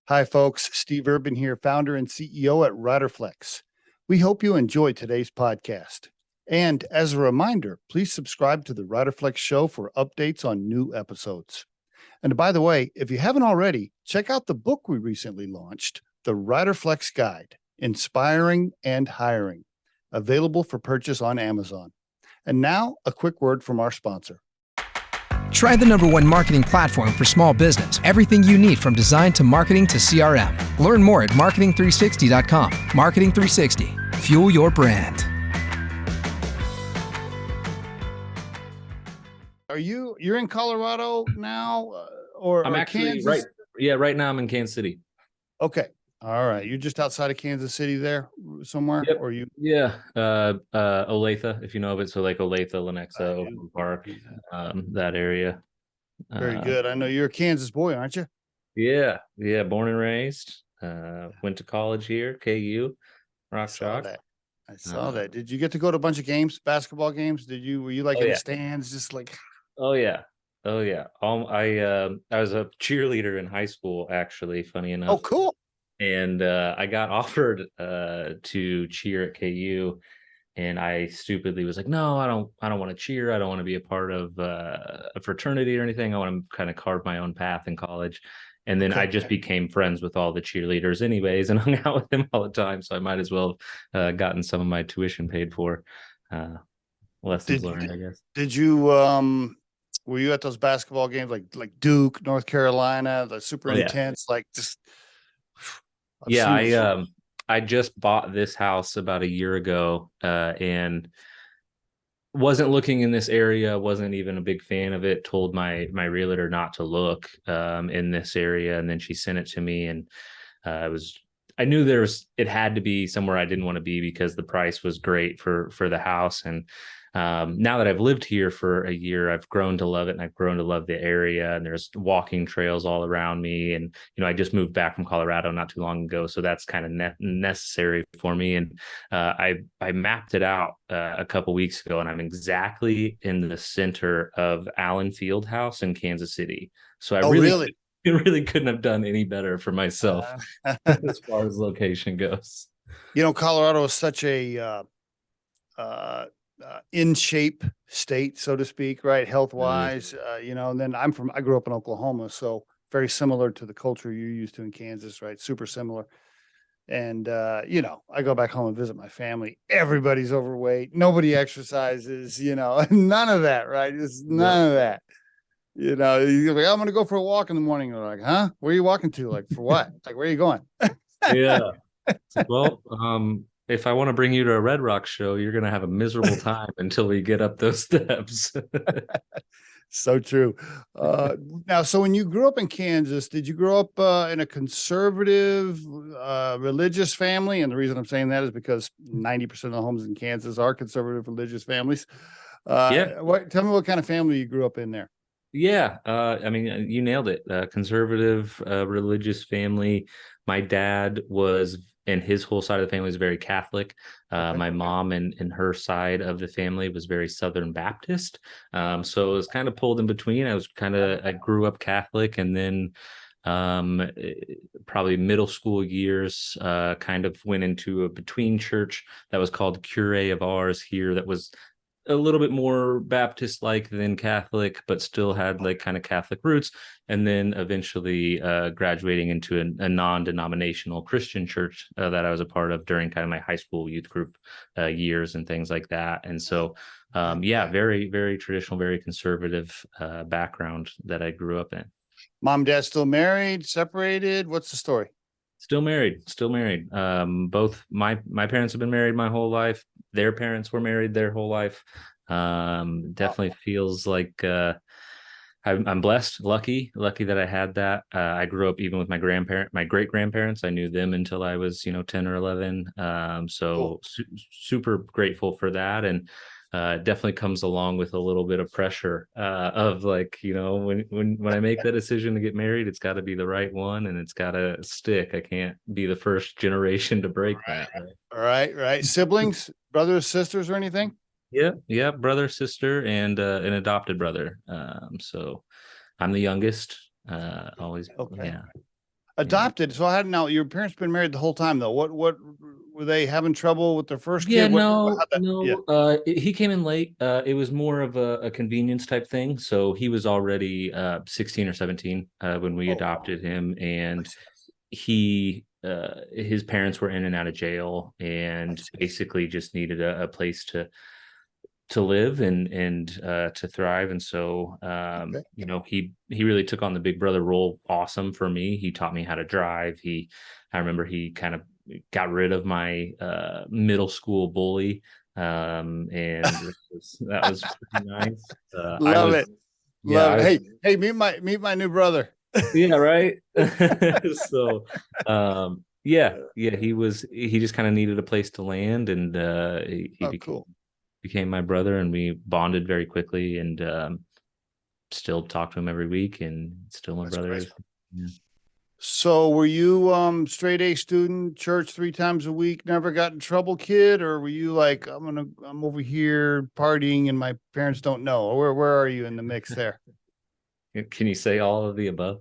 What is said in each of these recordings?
Hi, folks. Steve Urban here, founder and CEO at Riderflex. We hope you enjoy today's podcast. And as a reminder, please subscribe to the Riderflex show for updates on new episodes. And by the way, if you haven't already, check out the book we recently launched, The Riderflex Guide, Inspiring and Hiring, available for purchase on Amazon. And now, a quick word from our sponsor. Try the #1 marketing platform for small business. Everything you need from design to marketing to CRM. Learn more at marketing360.com. Marketing 360. Fuel your brand. You're in Colorado now, or I'm actually Kansas? right now I'm in Kansas City. Okay. All right. You're just outside of Kansas City there somewhere? Yep. Or you? Yeah. Olathe, if you know of it. So like Olathe, Lenexa, Oakland Park, that area. Very good. I know you're a Kansas boy, aren't you? Yeah. Born and raised. Went to college here, KU, Rock Chalk. I saw that. Did you get to go to a bunch of games, basketball games? Were you like in the stands, just like? Oh yeah. I was a cheerleader in high school, actually, funny enough. Oh, cool. And I got offered to cheer at KU, and I stupidly was like, no, I don't want to cheer. I don't want to be a part of a fraternity or anything. I want to kind of carve my own path in college. And then I just became friends with all the cheerleaders anyways and hung out with them all the time. So I might as well have gotten some of my tuition paid for. Lessons learned, I guess. Did you were you at those basketball games like Duke, North Carolina, the super intense, like just I just bought this house about a year ago and wasn't looking in this area, wasn't even a big fan of it, told my realtor not to look in this area, and then she sent it to me, and I knew it had to be somewhere I didn't want to be because the price was great for the house. And now that I've lived here for a year, I've grown to love it, and I've grown to love the area, and there's walking trails all around me. And, I just moved back from Colorado not too long ago. So that's kind of necessary for me. And I mapped it out a couple weeks ago, and I'm exactly in the center of Allen Fieldhouse in Kansas City. So I really couldn't have done any better for myself as far as location goes. Colorado is such a in shape state, so to speak, right? Health wise, and then I grew up in Oklahoma, so very similar to the culture you're used to in Kansas, right? Super similar. And, I go back home and visit my family. Everybody's overweight. Nobody exercises, none of that, right? It's none of that. You're like, I'm going to go for a walk in the morning. You're like, huh? Where are you walking to? Like, for what? Like, where are you going? Yeah. Well, if I want to bring you to a Red Rock show, you're going to have a miserable time until we get up those steps. So true. Now, so when you grew up in Kansas, did you grow up in a conservative, religious family? And the reason I'm saying that is because 90% of the homes in Kansas are conservative religious families. Tell me what kind of family you grew up in there. Yeah. You nailed it. Conservative, religious family. My dad and his whole side of the family is very Catholic. My mom and her side of the family was very Southern Baptist. So it was kind of pulled in between. I grew up Catholic, and then probably middle school years, kind of went into a between church that was called Cure of ours here, that was a little bit more Baptist-like than Catholic, but still had like kind of Catholic roots. And then eventually graduating into a non-denominational Christian church that I was a part of during kind of my high school youth group years and things like that. And so, very, very traditional, very conservative background that I grew up in. Mom, dad still married, separated? What's the story? Still married. Both my parents have been married my whole life. Their parents were married their whole life. Definitely feels like I'm blessed, lucky that I had that. I grew up even with my great grandparents. I knew them until I was 10 or 11. Cool. Super grateful for that. And definitely comes along with a little bit of pressure of like, when I make that decision to get married, it's got to be the right one, and it's got to stick. I can't be the first generation to break that. Right. Siblings, brothers, sisters, or anything? Yeah. Brother, sister, and an adopted brother. So I'm the youngest. Always. Okay. Yeah. Adopted. So how now your parents been married the whole time though? What were they having trouble with their first Yeah, kid? no, How'd that, yeah. no. He came in late. It was more of a convenience type thing. So he was already 16 or 17 when we Oh, adopted him, I and see. his parents were in and out of jail, I and see. basically just needed a place to live and to thrive. And so Okay. he really took on the big brother role awesome for me. He taught me how to drive. I remember he kind of got rid of my middle school bully, and that was pretty nice. I Love was it. Yeah, Love I it. was. Hey, meet my new brother. Yeah, right. So yeah, he just kind of needed a place to land, and he Oh, became cool. my brother, and we bonded very quickly, and still talk to him every week, and still my That's brother great. is. Yeah. So were you straight A student, church 3 times a week, never got in trouble, kid, or were you like I'm over here partying and my parents don't know? Or where are you in the mix there? Can you say all of the above?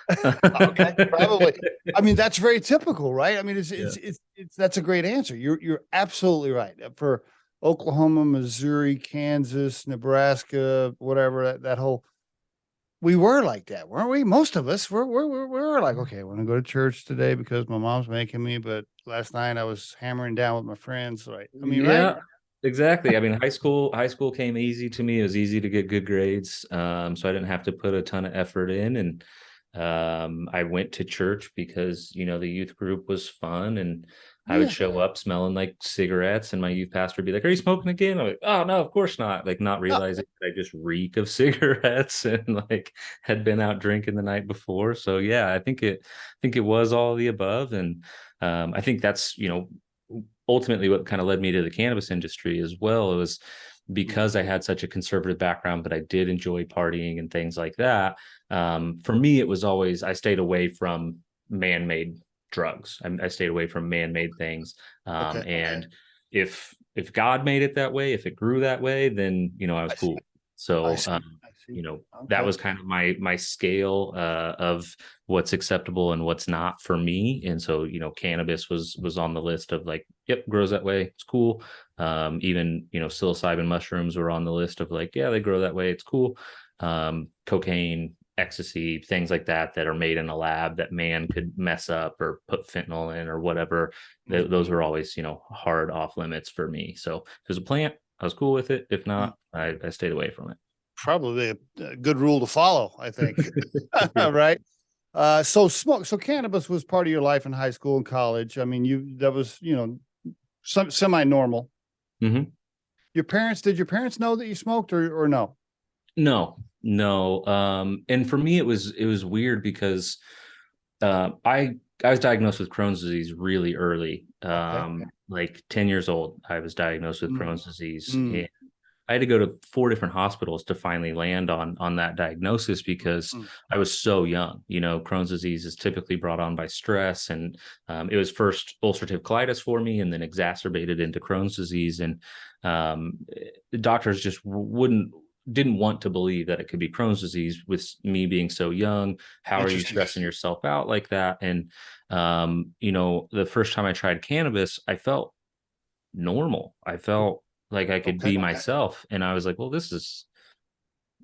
Okay, probably. I mean, that's very typical, right? I mean, it's Yeah. it's it's, it's that's a great answer. You're absolutely right. For Oklahoma, Missouri, Kansas, Nebraska, whatever that whole we were like that, weren't we? Most of us were like, okay, I want to go to church today because my mom's making me, but last night I was hammering down with my friends, right? I mean, right? Yeah, exactly. I mean, high school came easy to me. It was easy to get good grades. So I didn't have to put a ton of effort in. And I went to church because, the youth group was fun, and I would Yeah. show up smelling like cigarettes, and my youth pastor would be like, "Are you smoking again?" I'm like, "Oh no, of course not." Like, not No, realizing that I just reek of cigarettes and like had been out drinking the night before. So yeah, I think it was all of the above. And I think that's, ultimately what kind of led me to the cannabis industry as well. It was because I had such a conservative background, but I did enjoy partying and things like that. For me, it was always, I stayed away from man-made drugs. I stayed away from man-made things. okay. And if God made it that way, if it grew that way, then I was I see. cool. I So see. I see. that Okay. was kind of my scale of what's acceptable and what's not for me. And so cannabis was on the list of like, yep, grows that way, it's cool. Even psilocybin mushrooms were on the list of like, yeah, they grow that way, it's cool. Cocaine, ecstasy, things like that are made in a lab that man could mess up or put fentanyl in or whatever. Those were always hard off limits for me. So if it was a plant, I was cool with it. If not, I stayed away from it. Probably a good rule to follow, I think. Yeah. Right. So cannabis was part of your life in high school and college. I mean, that was, some semi-normal. Mhm. Did your parents know that you smoked or no? No, no. And for me, it was weird because I was diagnosed with Crohn's disease really early. Okay. Like 10 years old, I was diagnosed with Mm, Crohn's disease. mm, I had to go to 4 different hospitals to finally land on that diagnosis because mm. I was so young. Crohn's disease is typically brought on by stress, and it was first ulcerative colitis for me, and then exacerbated into Crohn's disease. And the doctors just didn't want to believe that it could be Crohn's disease with me being so young. How are you Interesting. stressing yourself out like that? And the first time I tried cannabis, I felt normal. I felt like I could Okay. be myself. And I was like, well,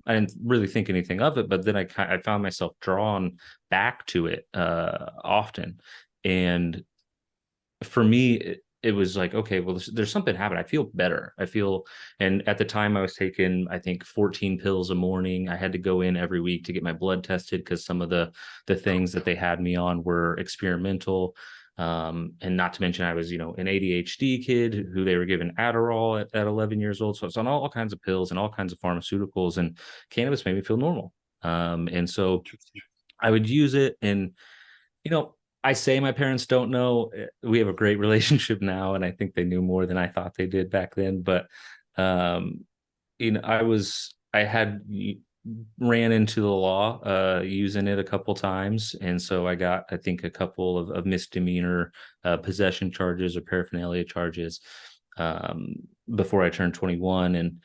I didn't really think anything of it, but then I found myself drawn back to it often. And for me, it was like, okay, well, there's something happened. I feel better. And at the time I was taking, I think 14 pills a morning. I had to go in every week to get my blood tested because some of the things that they had me on were experimental. And not to mention I was, an ADHD kid who they were given Adderall at 11 years old. So it's on all kinds of pills and all kinds of pharmaceuticals, and cannabis made me feel normal. And so I would use it, and you know, I say my parents don't know. We have a great relationship now, and I think they knew more than I thought they did back then. But um, I had ran into the law using it a couple times, and so I got, I think, a couple of misdemeanor possession charges or paraphernalia charges um, before I turned 21, and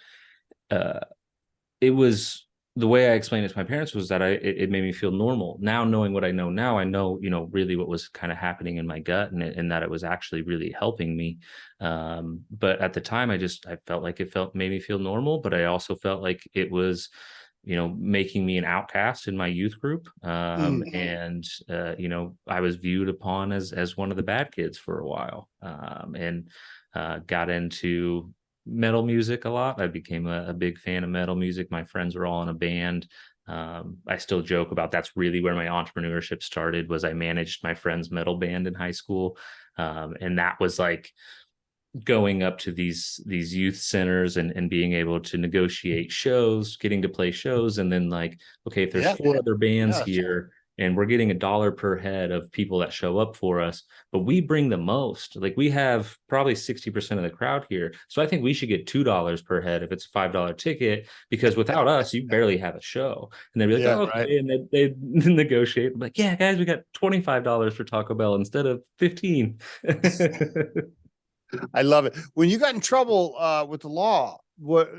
uh, it was the way I explained it to my parents was that it made me feel normal. Now, knowing what I know now, I know, really what was kind of happening in my gut, and that it was actually really helping me. But at the time, I felt like made me feel normal, but I also felt like it was, making me an outcast in my youth group. Mhm. And I was viewed upon as one of the bad kids for a while. And got into metal music a lot. I became a big fan of metal music. My friends were all in a band. I still joke about that's really where my entrepreneurship started. Was I managed my friend's metal band in high school, and that was like going up to these youth centers and being able to negotiate shows, getting to play shows, and then like, okay, if there's Yeah, four man. other bands Yeah, here and we're getting $1 per head of people that show up for us, but we bring the most, like we have probably 60% of the crowd here, so I think we should get $2 per head if it's a $5 ticket, because without us you barely have a show. And they'd be like, yeah, oh, right. okay, and they negotiate. I'm like, yeah guys, we got $25 for Taco Bell instead of 15. I love it. When you got in trouble with the law, what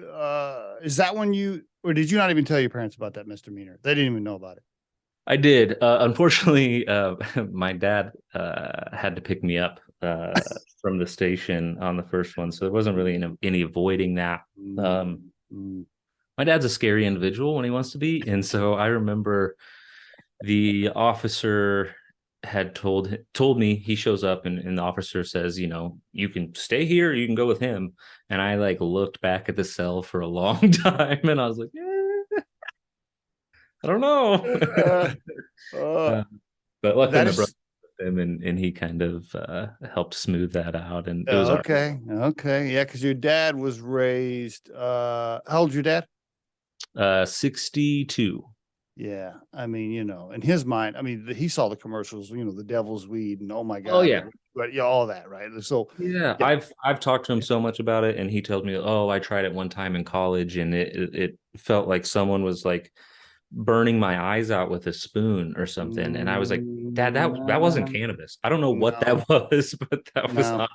is that when you, or did you not even tell your parents about that misdemeanor? They didn't even know about it. I did. Unfortunately, my dad had to pick me up from the station on the first one, so there wasn't really any avoiding that. Um, Mm. my dad's a scary individual when he wants to be, and so I remember the officer had told me. He shows up, and the officer says, you can stay here, or you can go with him. And I like looked back at the cell for a long time, and I was like, I don't know. Uh, uh, Uh, but luckily that my brother is was with him, and he kind of helped smooth that out, and it was all okay. Okay. Yeah, because your dad was raised how old's your dad? right. 62. Yeah. I mean, in his mind, I mean, he saw the commercials, the devil's weed and oh my Oh God, yeah. but yeah, all that, right? So Yeah, yeah. I've talked to him so much about it, and he tells me, "Oh, I tried it one time in college, and it felt like someone was like burning my eyes out with a spoon or something." And I was like, "Dad, that wasn't No, cannabis. I don't know what no, that was, but that was no.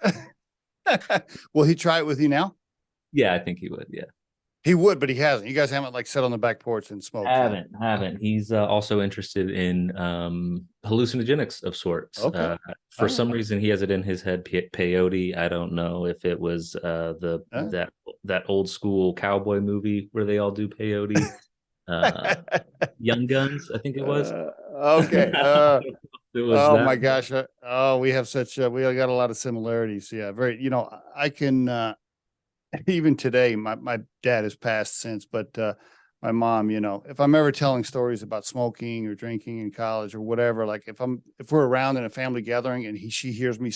not." Will he try it with you now? Yeah, I think he would. Yeah. He would, but he hasn't. You guys haven't like sat on the back porch and smoked yet. Haven't. He's also interested in hallucinogenics of sorts. Okay. For All right. some reason, he has it in his head, peyote. I don't know if it was the All that old school cowboy movie where they all do peyote. Uh, right. Young Guns, I think it was. Okay. It was Oh that. my gosh. We have such, we got a lot of similarities. Yeah. Very, I can, even today, my dad has passed since, but my mom, if I'm ever telling stories about smoking or drinking in college or whatever, like if we're around in a family gathering and she hears me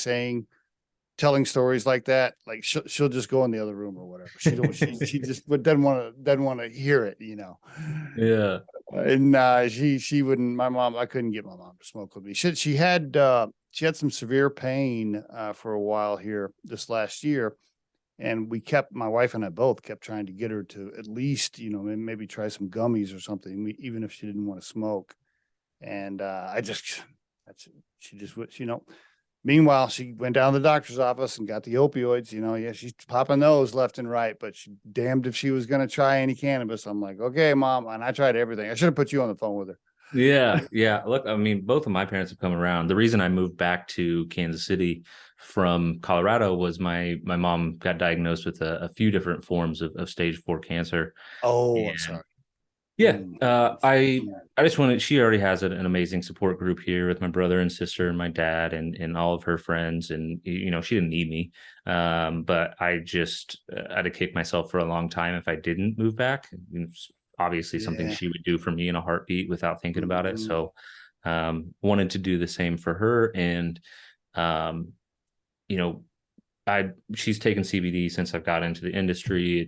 telling stories like that, like she'll just go in the other room or whatever. She just doesn't want to hear it. Yeah. And she wouldn't. My mom, I couldn't get my mom to smoke with me. She had some severe pain for a while here this last year, and my wife and I both kept trying to get her to at least maybe try some gummies or something, even if she didn't want to smoke. And she just would. Meanwhile, she went down to the doctor's office and got the opioids. Yeah, she's popping those left and right, but she damned if she was going to try any cannabis. I'm like, okay, mom. And I tried everything. I should have put you on the phone with her. Yeah, yeah. Look, I mean, both of my parents have come around. The reason I moved back to Kansas City from Colorado was my mom got diagnosed with a few different forms of stage 4 cancer. Oh, I'm And sorry. yeah, Mm. I just wanted. She already has an amazing support group here with my brother and sister and my dad and all of her friends, and she didn't need me. But I just had to kick myself for a long time if I didn't move back. It's obviously something Yeah. she would do for me in a heartbeat without thinking about it. Mhm. So wanted to do the same for her, and um, you know she's taken CBD since I've got into the industry.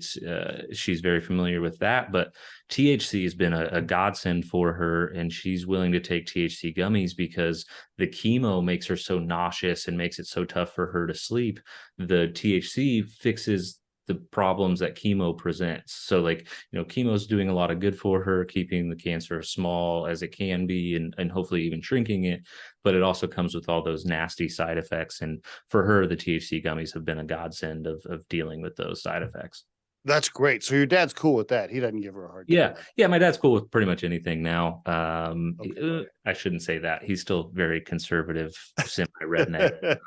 She's very familiar with that, but THC has been a godsend for her, and she's willing to take THC gummies because the chemo makes her so nauseous and makes it so tough for her to sleep. The THC fixes the problems that chemo presents. So like, chemo is doing a lot of good for her, keeping the cancer as small as it can be, and hopefully even shrinking it. But it also comes with all those nasty side effects. And for her, the THC gummies have been a godsend of dealing with those side effects. That's great. So your dad's cool with that. He doesn't give her a hard time. Yeah. My dad's cool with pretty much anything now. Okay. I shouldn't say that. He's still very conservative, semi-redneck.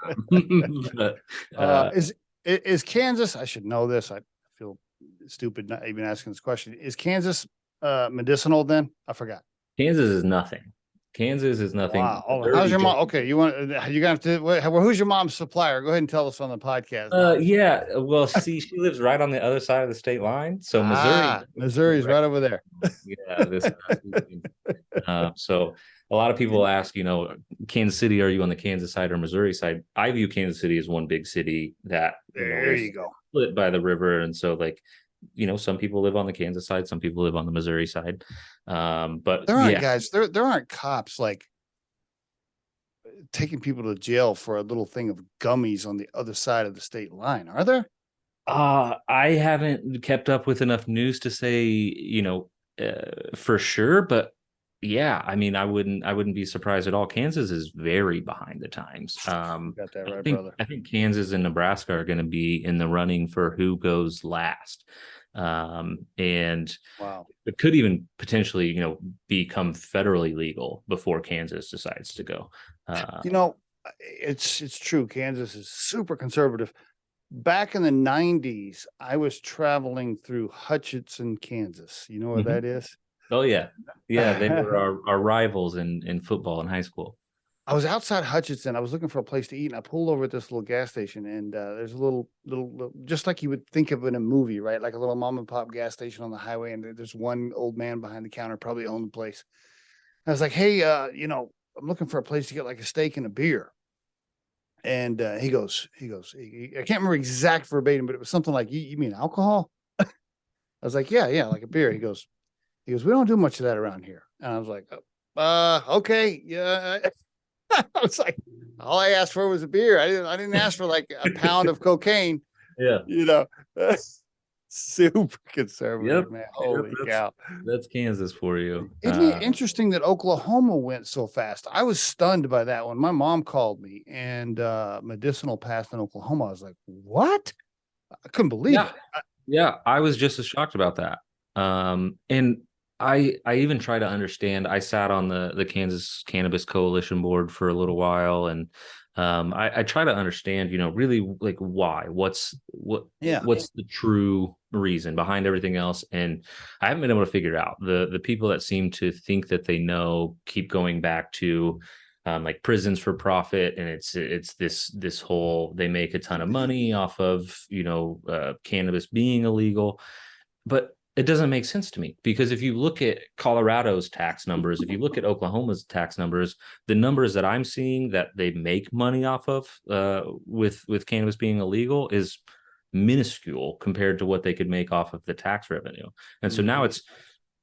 But, is Kansas? I should know this. I feel stupid not even asking this question. Is Kansas medicinal? Then I forgot. Kansas is nothing. Kansas is nothing. Wow. Hold on. How's your mom? Okay, you want you gonna have to. Well, who's your mom's supplier? Go ahead and tell us on the podcast. Yeah. Well, see, she lives right on the other side of the state line, so Missouri's right over there. Yeah. So a lot of people ask, Kansas City, are you on the Kansas side or Missouri side? I view Kansas City as one big city that there you go, split by the river, and so some people live on the Kansas side, some people live on the Missouri side. But there aren't guys, there aren't cops like taking people to jail for a little thing of gummies on the other side of the state line, are there? I haven't kept up with enough news to say, for sure, but yeah, I mean, I wouldn't be surprised at all. Kansas is very behind the times. Got that right, brother. I think Kansas and Nebraska are going to be in the running for who goes last. And wow, it could even potentially, become federally legal before Kansas decides to go. It's true. Kansas is super conservative. Back in the 90s, I was traveling through Hutchinson, Kansas. You know where that is? Oh yeah. They were our rivals in football in high school. I was outside Hutchinson. I was looking for a place to eat, and I pulled over at this little gas station. And there's a little, just like you would think of in a movie, right? Like a little mom and pop gas station on the highway. And there's one old man behind the counter, probably owned the place. I was like, "Hey, I'm looking for a place to get like a steak and a beer." And he goes, I can't remember exact verbatim, but it was something like, "You mean alcohol?" I was like, "Yeah, like a beer." He goes, "We don't do much of that around here." And I was like, "Okay, yeah." I was like, all I asked for was a beer. I didn't ask for like a pound of cocaine. Yeah. Super conservative, man. Holy cow. That's Kansas for you. Isn't it interesting that Oklahoma went so fast? I was stunned by that when my mom called me and medicinal passed in Oklahoma. I was like, what? I couldn't believe it. Yeah, I was just as shocked about that. And I even try to understand. I sat on the Kansas Cannabis Coalition board for a little while, and I try to understand, really like why, what's the true reason behind everything else. And I haven't been able to figure it out. The people that seem to think that they know keep going back to like prisons for profit, and it's this whole, they make a ton of money off of cannabis being illegal, but it doesn't make sense to me, because if you look at Colorado's tax numbers, if you look at Oklahoma's tax numbers, the numbers that I'm seeing that they make money off of with cannabis being illegal is minuscule compared to what they could make off of the tax revenue. And so now it's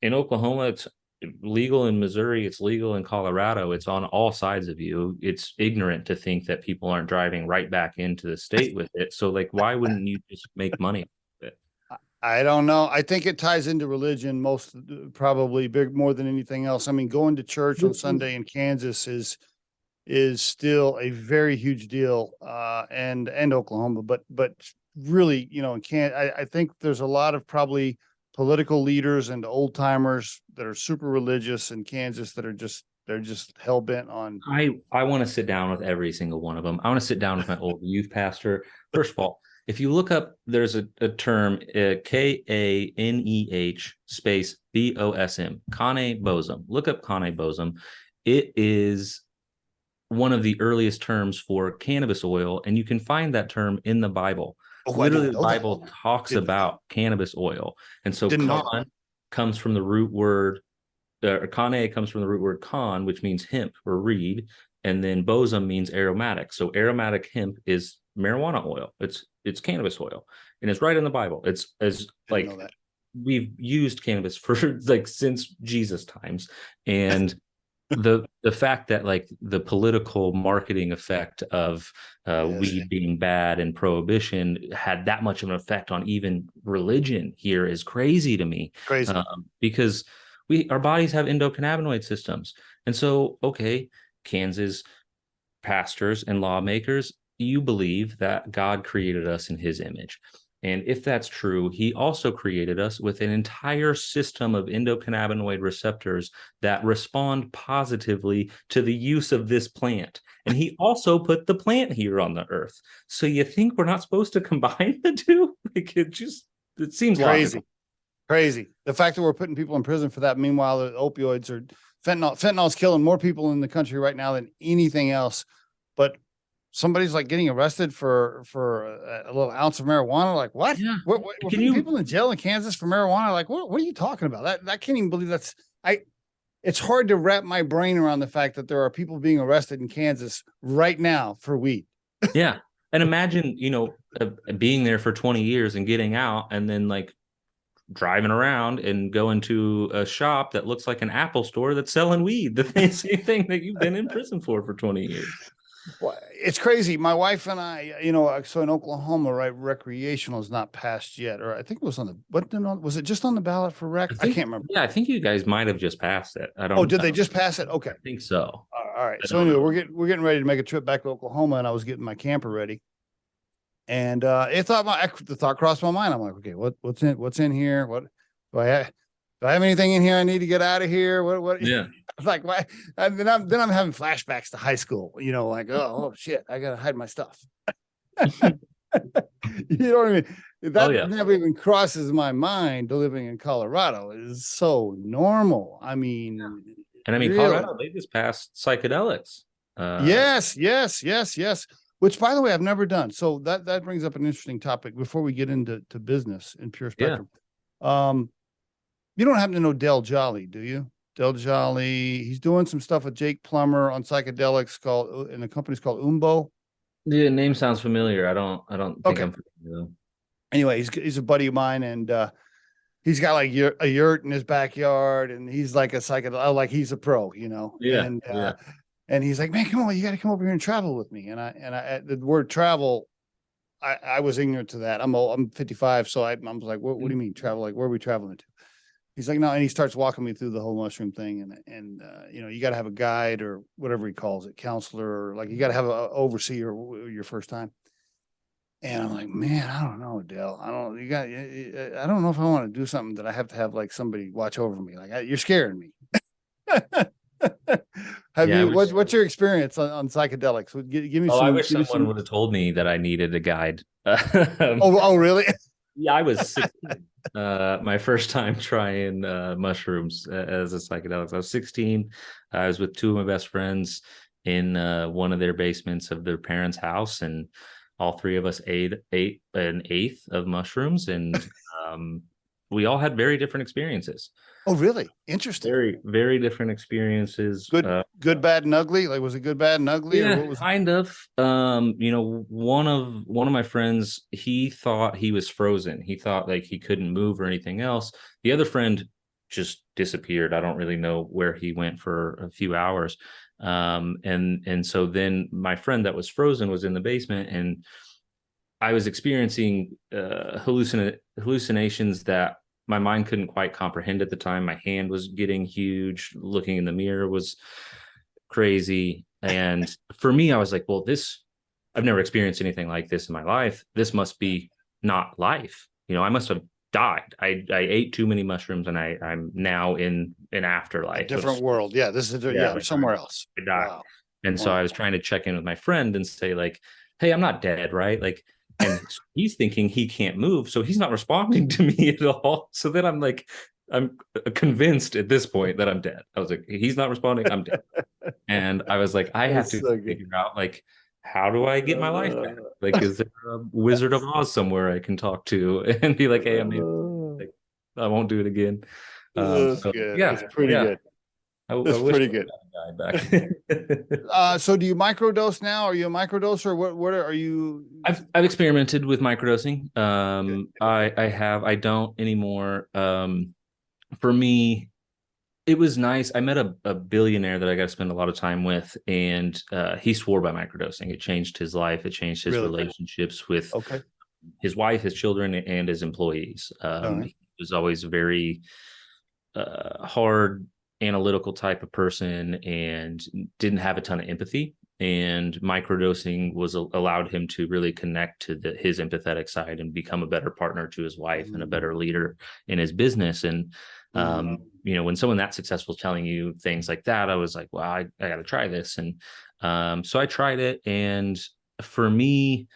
in Oklahoma, it's legal in Missouri, it's legal in Colorado, it's on all sides of you. It's ignorant to think that people aren't driving right back into the state with it. So like, why wouldn't you just make money? I don't know. I think it ties into religion probably more than anything else. I mean, going to church on Sunday in Kansas is still a very huge deal, and Oklahoma, but really, I think there's a lot of probably political leaders and old timers that are super religious in Kansas that are they're just hell bent on. I want to sit down with every single one of them. I want to sit down with my old youth pastor. First of all, if you look up, there's a term, Kaneh space BOSM, Kane Bosum. Look up Kane Bosum. It is one of the earliest terms for cannabis oil, and you can find that term in the Bible. Literally, the Bible talks about cannabis oil. And so Kane comes from the root word, Kane comes from the root word kan, which means hemp or reed, and then bosum means aromatic. So aromatic hemp is marijuana oil. It's cannabis oil, and it's right in the Bible. It's as like we've used cannabis for like since Jesus times, and the fact that like the political marketing effect of weed being bad and prohibition had that much of an effect on even religion here is crazy to me. Crazy, because our bodies have endocannabinoid systems, and so Kansas pastors and lawmakers, you believe that God created us in his image. And if that's true, he also created us with an entire system of endocannabinoid receptors that respond positively to the use of this plant. And he also put the plant here on the earth. So you think we're not supposed to combine the two? Like it seems Crazy. logical. Crazy. The fact that we're putting people in prison for that. Meanwhile, the opioids are fentanyl's killing more people in the country right now than anything else. But somebody's like getting arrested for a little ounce of marijuana. Like what? Yeah. We're Can putting you people in jail in Kansas for marijuana. Like what are you talking about? That I can't even believe that's it's hard to wrap my brain around the fact that there are people being arrested in Kansas right now for weed. Yeah. And imagine, being there for 20 years and getting out and then like driving around and going to a shop that looks like an Apple store that's selling weed, the same thing that you've been in prison for 20 years. Well, it's crazy. My wife and I, so in Oklahoma, right, recreational is not passed yet, or I think it was was it just on the ballot for rec? I can't remember. Yeah, I think you guys might have just passed it. Oh, did they just pass it? Okay, I think so. all right. So anyway, we're getting ready to make a trip back to Oklahoma, and I was getting my camper ready, and the thought crossed my mind. I'm like, okay, what's in here? What do I have? Do I have anything in here I need to get out of here? What? Yeah. Like why? And then I'm having flashbacks to high school. Like oh shit, I gotta hide my stuff. You know what I mean? That never even crosses my mind. Living in Colorado is so normal. I mean, and I mean, really? Colorado, they just passed psychedelics. Yes. Which, by the way, I've never done. So that brings up an interesting topic before we get into business in pure spectrum. Yeah. You don't happen to know Del Jolly, do you? Del Jolly, he's doing some stuff with Jake Plummer on psychedelics and the company's called Umbo. The name sounds familiar. I don't think I'm familiar. Anyway, he's a buddy of mine, and he's got like a yurt in his backyard, and he's like a psychedelic, like he's a pro, Yeah. And he's like, man, come on, you got to come over here and travel with me. And I the word travel, I was ignorant to that. I'm 55, so I was like, what do you mean travel? Like, where are we traveling to? He's like, no, and he starts walking me through the whole mushroom thing, and you got to have a guide or whatever he calls it, counselor, or like you got to have an overseer your first time. And I'm like, man, I don't know, Dale. I don't know if I want to do something that I have to have like somebody watch over me. Like you're scaring me. What's your experience on psychedelics? Give me some. I wish someone would have told me that I needed a guide. Oh, really? Yeah, I was 16. My first time trying mushrooms as a psychedelic. I was 16. I was with two of my best friends in one of their basements of their parents' house, and all three of us ate an eighth of mushrooms, and we all had very different experiences. Oh, really? Interesting. Very, very different experiences. Good, bad, and ugly. Like, was it good, bad, and ugly? Yeah, or what was kind of. One of my friends, he thought he was frozen. He thought like he couldn't move or anything else. The other friend just disappeared. I don't really know where he went for a few hours. And so then my friend that was frozen was in the basement, and I was experiencing hallucinations that my mind couldn't quite comprehend at the time. My hand was getting huge. Looking in the mirror was crazy. And for me, I was like, well, I've never experienced anything like this in my life. This must be not life. I must have died. I ate too many mushrooms, and I'm now in an afterlife. Different world. Yeah. This is somewhere else. I died. Wow. And so I was trying to check in with my friend and say like, hey, I'm not dead, right? Like, and he's thinking he can't move, so he's not responding to me at all. So then I'm convinced at this point that I'm dead. I was like, he's not responding, I'm dead. And I was like, I have to figure out like, how do I get my life back? Like, is there a Wizard of Oz somewhere I can talk to and be like, hey, I won't do it again. Good. Yeah, it's pretty good. That's pretty good. So do you microdose now? Are you a microdoser? What are you? I've experimented with microdosing. I don't anymore. For me, it was nice. I met a billionaire that I got to spend a lot of time with, and he swore by microdosing. It changed his life. It changed his relationships with his wife, his children, and his employees. He was always a very hard, analytical type of person and didn't have a ton of empathy. and microdosing allowed him to really connect to his empathetic side and become a better partner to his wife and a better leader in his business. And when someone that successful is telling you things like that, I was like, well, I got to try this. And so I tried it, and for me,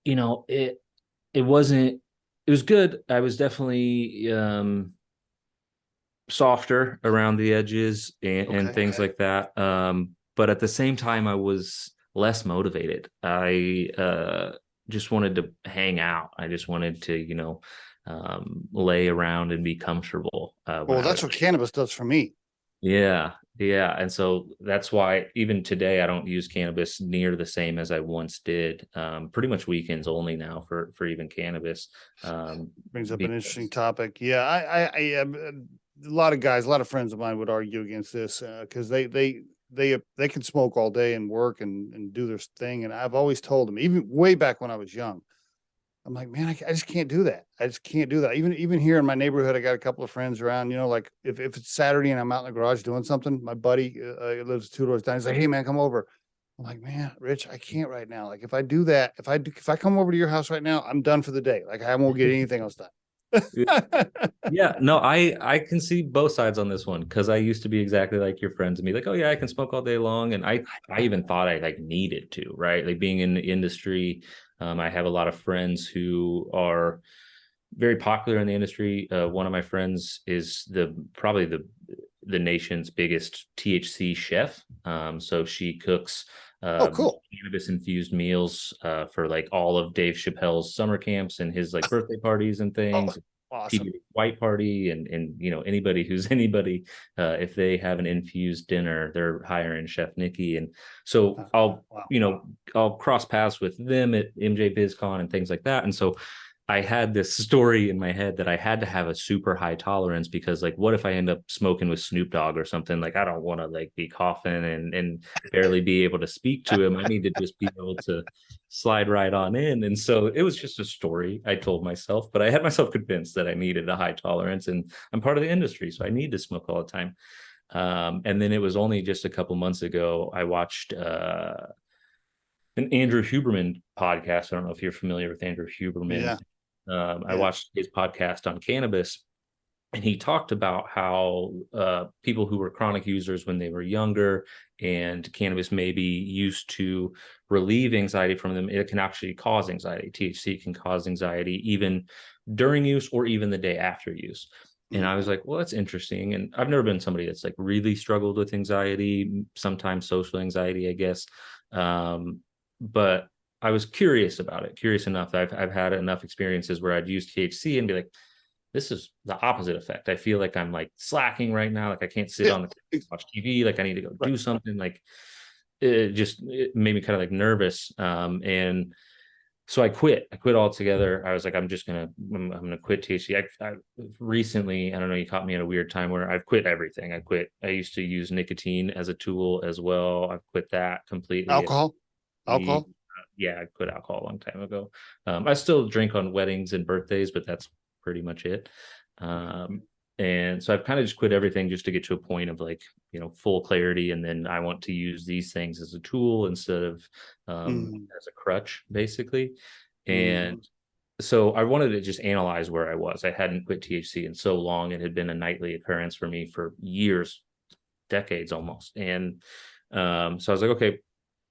it wasn't, it was good. I was definitely softer around the edges and things like that. But at the same time, I was less motivated. I just wanted to hang out. I just wanted to, lay around and be comfortable. Well, that's what cannabis does for me. Yeah. Yeah. And so that's why even today I don't use cannabis near the same as I once did. Pretty much weekends only now for even cannabis. Brings up an interesting topic. Yeah, I a lot of guys, a lot of friends of mine would argue against this because they can smoke all day and work and do their thing. And I've always told them, even way back when I was young, I'm like, man, I just can't do that. I just can't do that. Even here in my neighborhood, I got a couple of friends around. Like if it's Saturday and I'm out in the garage doing something, my buddy lives 2 doors down. He's like, hey man, come over. I'm like, man, Rich, I can't right now. Like if I do that, if I come over to your house right now, I'm done for the day. Like I won't get anything else done. Yeah, no, I can see both sides on this one, because I used to be exactly like your friends and be like, oh yeah, I can smoke all day long, and I even thought I like needed to, right? Like being in the industry, I have a lot of friends who are very popular in the industry. One of my friends is probably the nation's biggest THC chef. So she cooks Cool. cannabis infused meals for like all of Dave Chappelle's summer camps and his like birthday parties and things. Awesome. White party and anybody who's anybody, if they have an infused dinner, they're hiring Chef Nikki. And so I'll cross paths with them at MJ BizCon and things like that. And so I had this story in my head that I had to have a super high tolerance, because like, what if I end up smoking with Snoop Dogg or something? Like, I don't want to like be coughing and barely be able to speak to him. I need to just be able to slide right on in. And so it was just a story I told myself, but I had myself convinced that I needed a high tolerance, and I'm part of the industry, so I need to smoke all the time. And then it was only just a couple months ago, I watched an Andrew Huberman podcast. I don't know if you're familiar with Andrew Huberman. Yeah. I watched his podcast on cannabis, and he talked about how people who were chronic users when they were younger, and cannabis may be used to relieve anxiety from them, it can actually cause anxiety. THC can cause anxiety even during use or even the day after use. And I was like, well, that's interesting. And I've never been somebody that's like really struggled with anxiety, sometimes social anxiety, I guess. But I was curious about it, curious enough that I've had enough experiences where I'd use THC and be like, this is the opposite effect. I feel like I'm like slacking right now. Like I can't sit on the watch TV. Like I need to go do something. Like it made me kind of like nervous. And so I quit altogether. I was like, I'm gonna quit THC. I recently, I don't know, you caught me at a weird time where I've quit everything. I used to use nicotine as a tool as well. I've quit that completely. Alcohol. Yeah, I quit alcohol a long time ago. I still drink on weddings and birthdays, but that's pretty much it. And so I've kind of just quit everything just to get to a point of like, full clarity. And then I want to use these things as a tool instead of as a crutch, basically. And so I wanted to just analyze where I was. I hadn't quit THC in so long. It had been a nightly occurrence for me for years, decades almost. And so I was like, okay,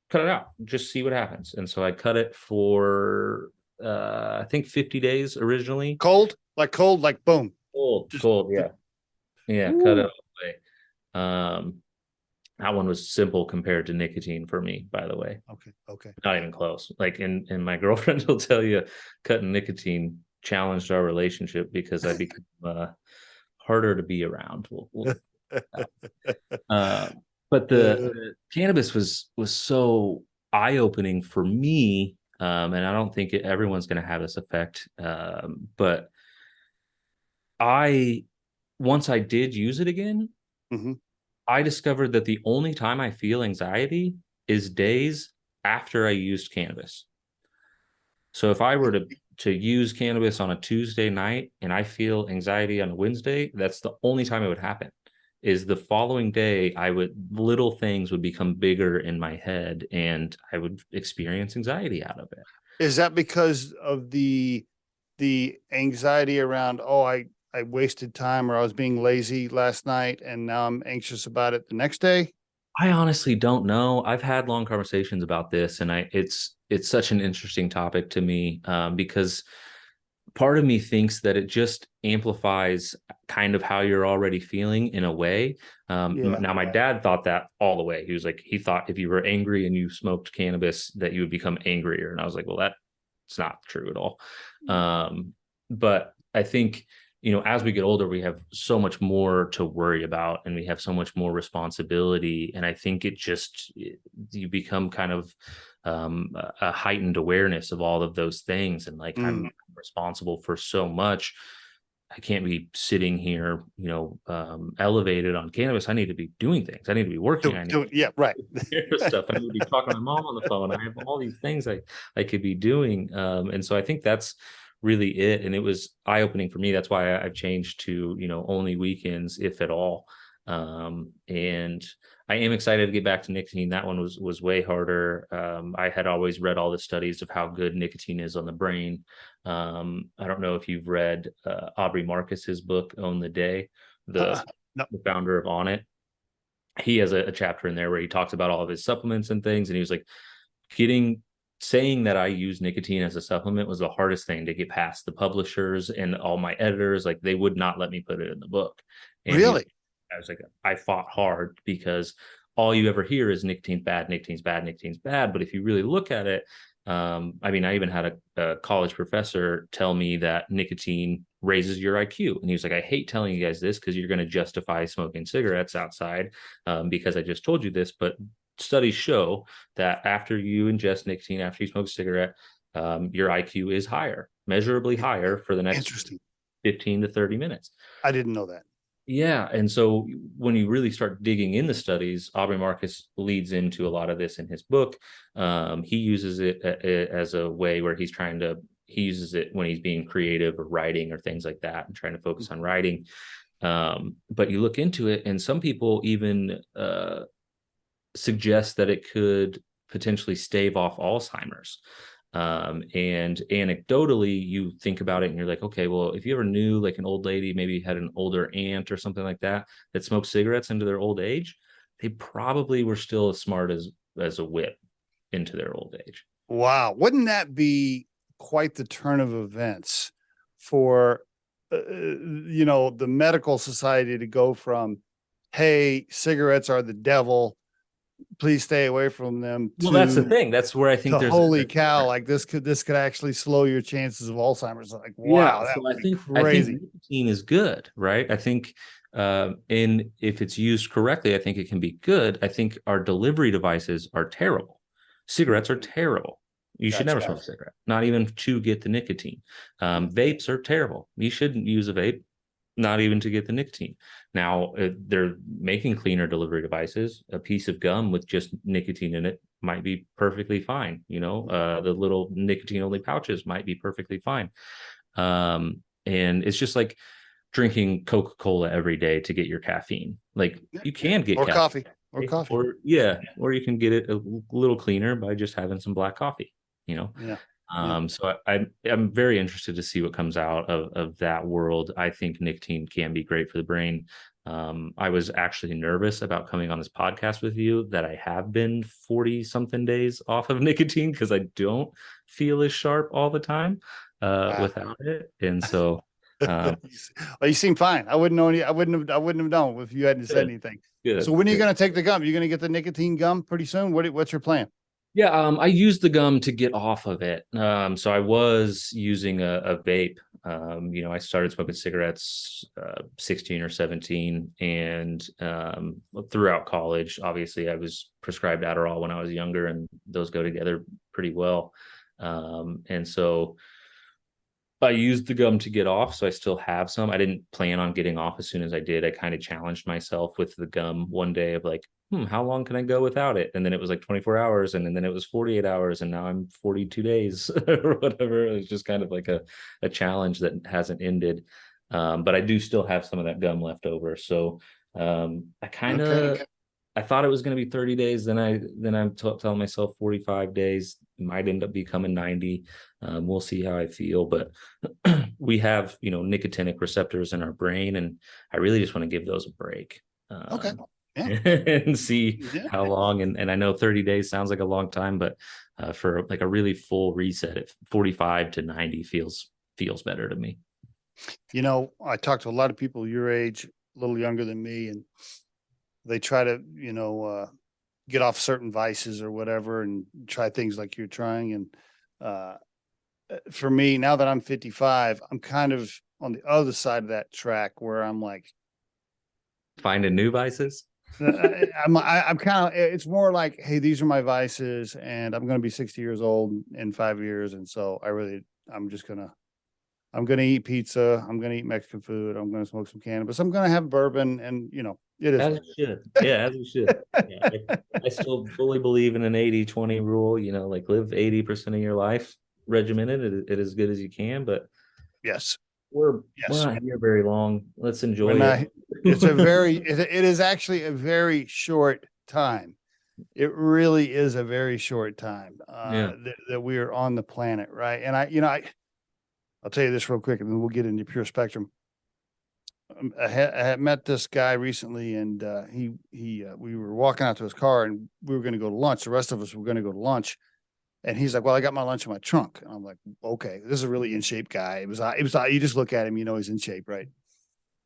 cut it out, just see what happens. And so I cut it for I think 50 days originally. Cold, like boom. Cold, yeah. Cut it all away. That one was simple compared to nicotine for me, by the way. Okay. Not even close. Like, and my girlfriend will tell you, cutting nicotine challenged our relationship because I became harder to be around. But the cannabis was so eye-opening for me, and I don't think everyone's going to have this effect. But once I did use it again, I discovered that the only time I feel anxiety is days after I used cannabis. So if I were to use cannabis on a Tuesday night and I feel anxiety on a Wednesday, that's the only time it would happen. is the following day, little things would become bigger in my head and I would experience anxiety out of it. Is that because of the anxiety around, oh, I wasted time, or I was being lazy last night and now I'm anxious about it the next day? I honestly don't know. I've had long conversations about this, and it's such an interesting topic to me, because part of me thinks that it just amplifies kind of how you're already feeling in a way. Yeah. Now, my dad thought that all the way. He was like, he thought if you were angry and you smoked cannabis, that you would become angrier. And I was like, well, that's not true at all. But I think, as we get older, we have so much more to worry about and we have so much more responsibility. And I think you become kind of a heightened awareness of all of those things. And like, I'm responsible for so much. I can't be sitting here, elevated on cannabis. I need to be doing things. I need to be working. Yeah, right. Stuff. I need to be talking to my mom on the phone. I have all these things I could be doing. And so I think that's really it. And it was eye-opening for me. That's why I've changed to, only weekends, if at all. And I am excited to get back to nicotine. That one was way harder. I had always read all the studies of how good nicotine is on the brain. I don't know if you've read Aubrey Marcus's book, Own the Day, the founder of On It. He has a chapter in there where he talks about all of his supplements and things. And he was like, saying that I use nicotine as a supplement was the hardest thing to get past the publishers and all my editors. Like, they would not let me put it in the book. And really? I was like, I fought hard because all you ever hear is nicotine's bad, nicotine's bad, nicotine's bad. But if you really look at it, I even had a college professor tell me that nicotine raises your IQ. And he was like, I hate telling you guys this because you're going to justify smoking cigarettes outside, because I just told you this. But studies show that after you ingest nicotine, after you smoke a cigarette, your IQ is higher, measurably higher for the next 15 to 30 minutes. I didn't know that. Yeah. And so when you really start digging in the studies, Aubrey Marcus leads into a lot of this in his book. He uses it as a way where he uses it when he's being creative or writing or things like that and trying to focus on writing. But you look into it, and some people even suggest that it could potentially stave off Alzheimer's. And anecdotally, you think about it and you're like, okay, well, if you ever knew like an old lady, maybe had an older aunt or something like that smoked cigarettes into their old age, they probably were still as smart as a whip into their old age. Wow. Wouldn't that be quite the turn of events for, the medical society to go from, hey, cigarettes are the devil, please stay away from them. Well, that's the thing. That's where I think there's holy cow, like this could actually slow your chances of Alzheimer's. Like, wow, yeah, that so would be crazy. I think nicotine is good, right? I think, and if it's used correctly, I think it can be good. I think our delivery devices are terrible. Cigarettes are terrible. You should never smoke a cigarette, not even to get the nicotine. Vapes are terrible. You shouldn't use a vape, not even to get the nicotine. Now, they're making cleaner delivery devices. A piece of gum with just nicotine in it might be perfectly fine. The little nicotine-only pouches might be perfectly fine. And it's just like drinking Coca-Cola every day to get your caffeine. Like, you can get coffee. Or or you can get it a little cleaner by just having some black coffee. So I'm very interested to see what comes out of that world. I think nicotine can be great for the brain. I was actually nervous about coming on this podcast with you, that I have been 40 something days off of nicotine because I don't feel as sharp all the time without it. And so well, you seem fine. I wouldn't know I wouldn't have known if you hadn't said anything. Good. So when are you going to take the gum? You're going to get the nicotine gum pretty soon? What's your plan? Yeah, I used the gum to get off of it. So I was using a vape. I started smoking cigarettes 16 or 17, and throughout college, obviously, I was prescribed Adderall when I was younger, and those go together pretty well. And so I used the gum to get off, so I still have some. I didn't plan on getting off as soon as I did. I kind of challenged myself with the gum one day of like, how long can I go without it? And then it was like 24 hours, and then it was 48 hours, and now I'm 42 days or whatever. It was just kind of like a challenge that hasn't ended. But I do still have some of that gum left over. So I kind Okay. of I thought it was going to be 30 days. Then I'm telling myself 45 days. It might end up becoming 90. We'll see how I feel, but we have, nicotinic receptors in our brain, and I really just want to give those a break. Okay. Yeah. And see Yeah. how long. And I know 30 days sounds like a long time, but for like a really full reset, at 45 to 90 feels better to me. I talk to a lot of people your age, a little younger than me, and they try to, get off certain vices or whatever and try things like you're trying. And uh, for me, now that I'm 55, I'm kind of on the other side of that track where I'm like, Finding new vices. I'm kind of, it's more like, hey, these are my vices and I'm going to be 60 years old in 5 years. And so I'm just going to, I'm going to eat pizza. I'm going to eat Mexican food. I'm going to smoke some cannabis. I'm going to have bourbon, and it is As what you it should. Yeah, as you should. Yeah, I still fully believe in an 80-20 rule, like live 80% of your life regimented it as good as you can, but Yes. we're Yes. not here very long. Let's We're enjoy not, it. it is actually a very short time. It really is a very short time Yeah. that we are on the planet. Right. And I'll tell you this real quick and then we'll get into pure spectrum. I had met this guy recently, and we were walking out to his car, and we were going to go to lunch. The rest of us were going to go to lunch, and he's like, "Well, I got my lunch in my trunk." And I'm like, "Okay, this is a really in shape guy." It was you just look at him, he's in shape, right?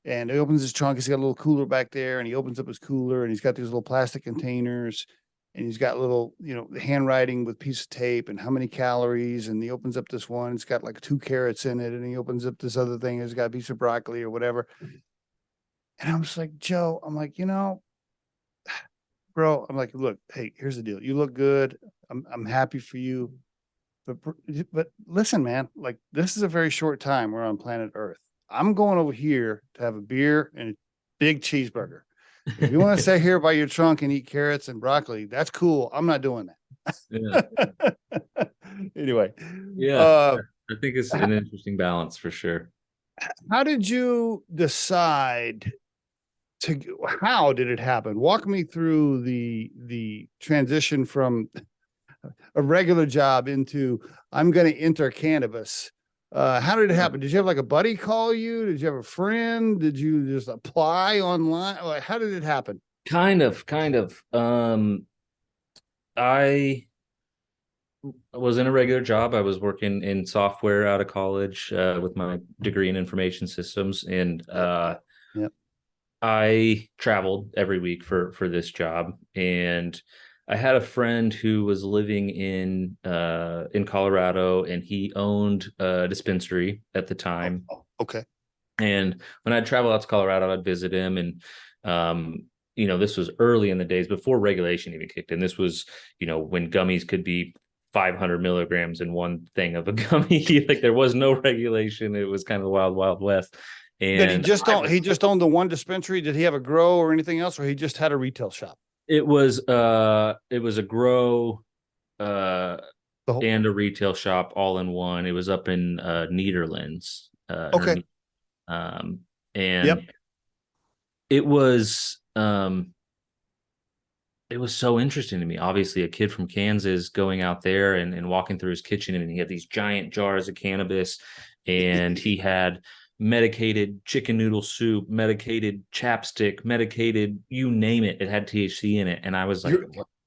And he opens his trunk. He's got a little cooler back there, and he opens up his cooler, and he's got these little plastic containers, and he's got little, handwriting with piece of tape and how many calories. And he opens up this one, it's got like 2 carrots in it, and he opens up this other thing, it's got a piece of broccoli or whatever. And I'm just like, Joe, I'm like, bro, I'm like, look, hey, here's the deal. You look good. I'm happy for you. But listen, man, like this is a very short time we're on planet Earth. I'm going over here to have a beer and a big cheeseburger. If you want to stay here by your trunk and eat carrots and broccoli, that's cool. I'm not doing Yeah. that. Anyway, Yeah. uh, I think it's an interesting balance for sure. how did you decide how did it happen? Walk me through the transition from a regular job into I'm going to enter cannabis. How did it happen? Did you have like a buddy call you? Did you have a friend? Did you just apply online? Like, how did it happen? Kind of. I was in a regular job. I was working in software out of college with my degree in information systems, and Yep. I traveled every week for this job. And I had a friend who was living in Colorado, and he owned a dispensary at the time. Okay. And when I'd travel out to Colorado, I'd visit him. And this was early in the days before regulation even kicked in. This was, when gummies could be 500 milligrams in one thing of a gummy. Like there was no regulation. It was kind of the wild, wild west. Did he And just owned the one dispensary? Did he have a grow or anything else, or he just had a retail shop? it was a grow The whole, and a retail shop all in one. It was up in Nederlands. okay. And Yep. it was it was so interesting to me. Obviously, a kid from Kansas going out there and walking through his kitchen, and he had these giant jars of cannabis, and he had medicated chicken noodle soup, medicated chapstick, medicated, you name it. It had THC in it. And I was like,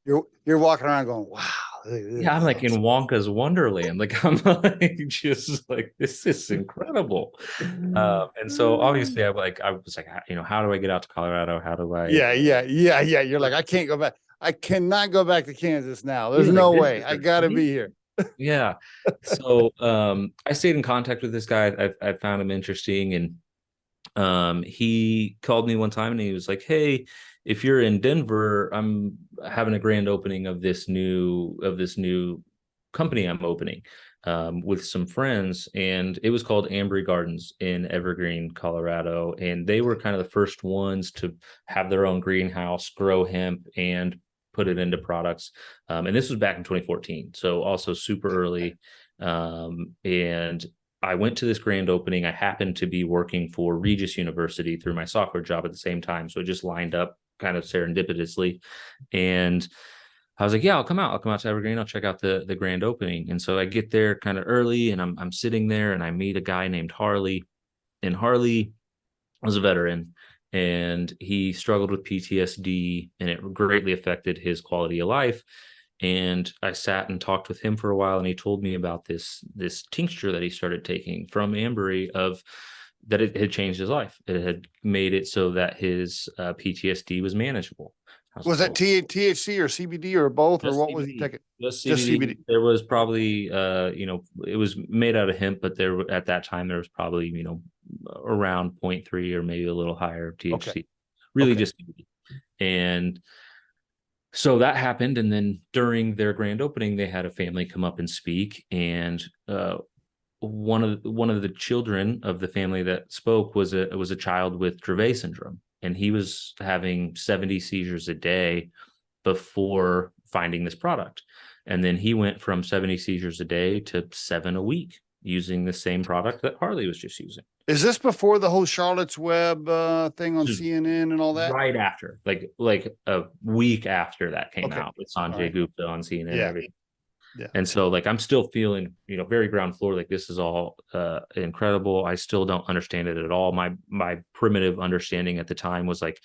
you're walking around going, wow. yeah, I'm like in Wonka's Wonderland. Like I'm like just like this is incredible. And so obviously I was like, how do I get out to Colorado? How do I? Yeah. You're like, I can't go back. I cannot go back to Kansas now. There's Yeah, no like, way. I gotta be here. Yeah. So I stayed in contact with this guy. I found him interesting, and he called me one time and he was like, "Hey, if you're in Denver, I'm having a grand opening of this new company I'm opening with some friends, and it was called Ambry Gardens in Evergreen, Colorado, and they were kind of the first ones to have their own greenhouse, grow hemp, and put it into products. And this was back in 2014, so also super early. And I went to this grand opening. I happened to be working for Regis University through my software job at the same time. So it just lined up kind of serendipitously. And I was like, yeah, I'll come out. I'll come out to Evergreen. I'll check out the grand opening. And so I get there kind of early, and I'm sitting there, and I meet a guy named Harley. And Harley was a veteran, and he struggled with PTSD, and it greatly affected his quality of life. And I sat and talked with him for a while, and he told me about this tincture that he started taking from Ambery, of that it had changed his life. It had made it so that his PTSD was manageable. Was that THC or CBD or both, or what was he taking? Just Just CBD. CBD. There was probably, it was made out of hemp, but there at that time there was probably, around 0.3 or maybe a little higher THC. Okay. Really Okay. just CBD. And so that happened, and then during their grand opening, they had a family come up and speak, and one of the children of the family that spoke was a child with Dravet syndrome, and he was having 70 seizures a day before finding this product. And then he went from 70 seizures a day to 7 a week using the same product that Harley was just using. Is this before the whole Charlotte's Web thing on CNN and all that? Right after, like a week after that came Okay. out with Sanjay Right. Gupta on CNN and Yeah. everything. Yeah. And so like I'm still feeling, very ground floor, like this is all incredible. I still don't understand it at all. My primitive understanding at the time was like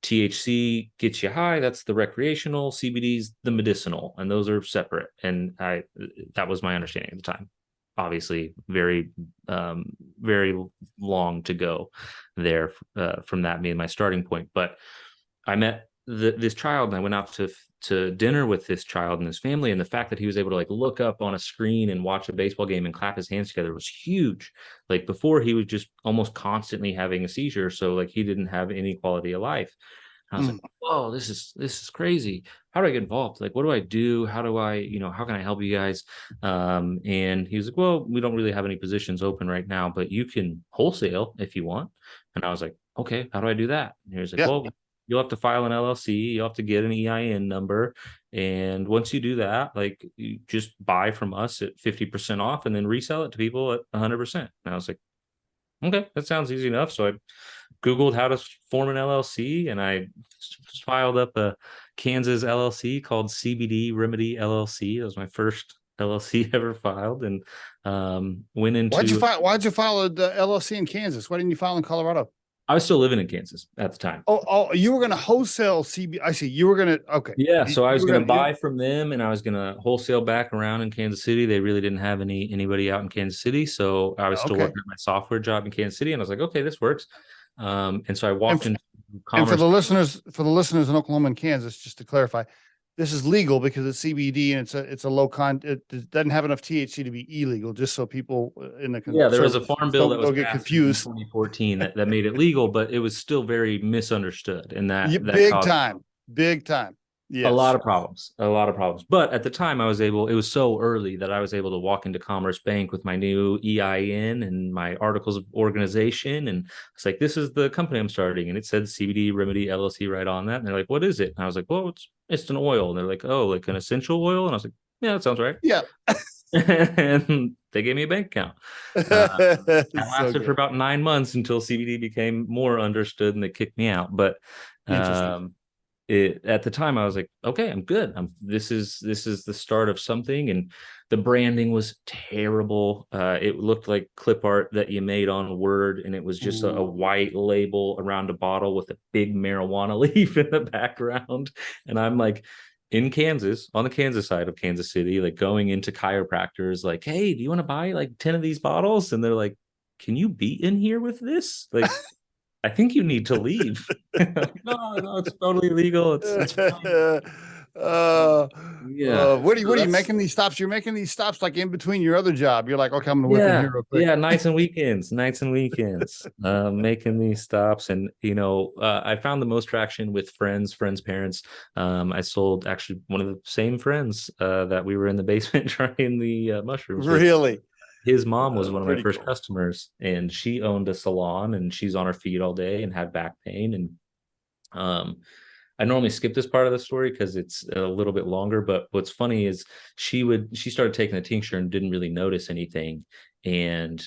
THC gets you high, that's the recreational, CBD's the medicinal, and those are separate. And that was my understanding at the time. Obviously, very very long to go there from that being my starting point. But I met this child, and I went out to dinner with this child and his family, and the fact that he was able to like look up on a screen and watch a baseball game and clap his hands together was huge. Like before, he was just almost constantly having a seizure, so like he didn't have any quality of life. I was like, whoa, this is crazy. How do I get involved? Like, what do I do? How do I, how can I help you guys? And he was like, well, we don't really have any positions open right now, but you can wholesale if you want. And I was like, okay, how do I do that? And he was like, well, you'll have to file an LLC. You'll have to get an EIN number. And once you do that, like you just buy from us at 50% off and then resell it to people at 100%. And I was like, okay, that sounds easy enough. So I Googled how to form an LLC, and I filed up a Kansas LLC called CBD Remedy LLC. That was my first LLC ever filed, and went into. Why'd you file the LLC in Kansas? Why didn't you file in Colorado? I was still living in Kansas at the time. Oh, you were going to wholesale CBD. I see. You were going to, okay. Yeah. So I was going to buy from them, and I was going to wholesale back around in Kansas City. They really didn't have anybody out in Kansas City. So I was still working at my software job in Kansas City, and I was like, okay, this works. And so I walked into commerce. And for the listeners in Oklahoma and Kansas, just to clarify, this is legal because it's CBD and it's a low it doesn't have enough THC to be illegal. Just so people in the there was a farm bill that was get confused. In 2014 that made it legal, but it was still very misunderstood. And that big time. Yes. A lot of problems. But at the time it was so early that I was able to walk into Commerce Bank with my new EIN and my articles of organization. And it's like, this is the company I'm starting. And it said CBD Remedy LLC right on that. And they're like, what is it? And I was like, well, it's an oil. And they're like, oh, like an essential oil. And I was like, yeah, that sounds right. Yeah. And they gave me a bank account. That lasted for about 9 months until CBD became more understood and they kicked me out. But at the time I was like, okay, I'm good. This is the start of something. And the branding was terrible. It looked like clip art that you made on Word, and it was just a white label around a bottle with a big marijuana leaf in the background. And I'm like in Kansas, on the Kansas side of Kansas City, like going into chiropractors, like, hey, do you want to buy like 10 of these bottles? And they're like, can you be in here with this? Like, I think you need to leave. No, it's totally legal. It's fine. What are you making these stops? You're making these stops like in between your other job. You're like, okay, I'm gonna whip in here real quick. Yeah, nights and weekends, making these stops. And I found the most traction with friends' parents. I sold actually one of the same friends that we were in the basement trying the mushrooms. Really? His mom was one of my first customers, and she owned a salon, and she's on her feet all day and had back pain. And I normally skip this part of the story because it's a little bit longer, but what's funny is she started taking the tincture and didn't really notice anything. And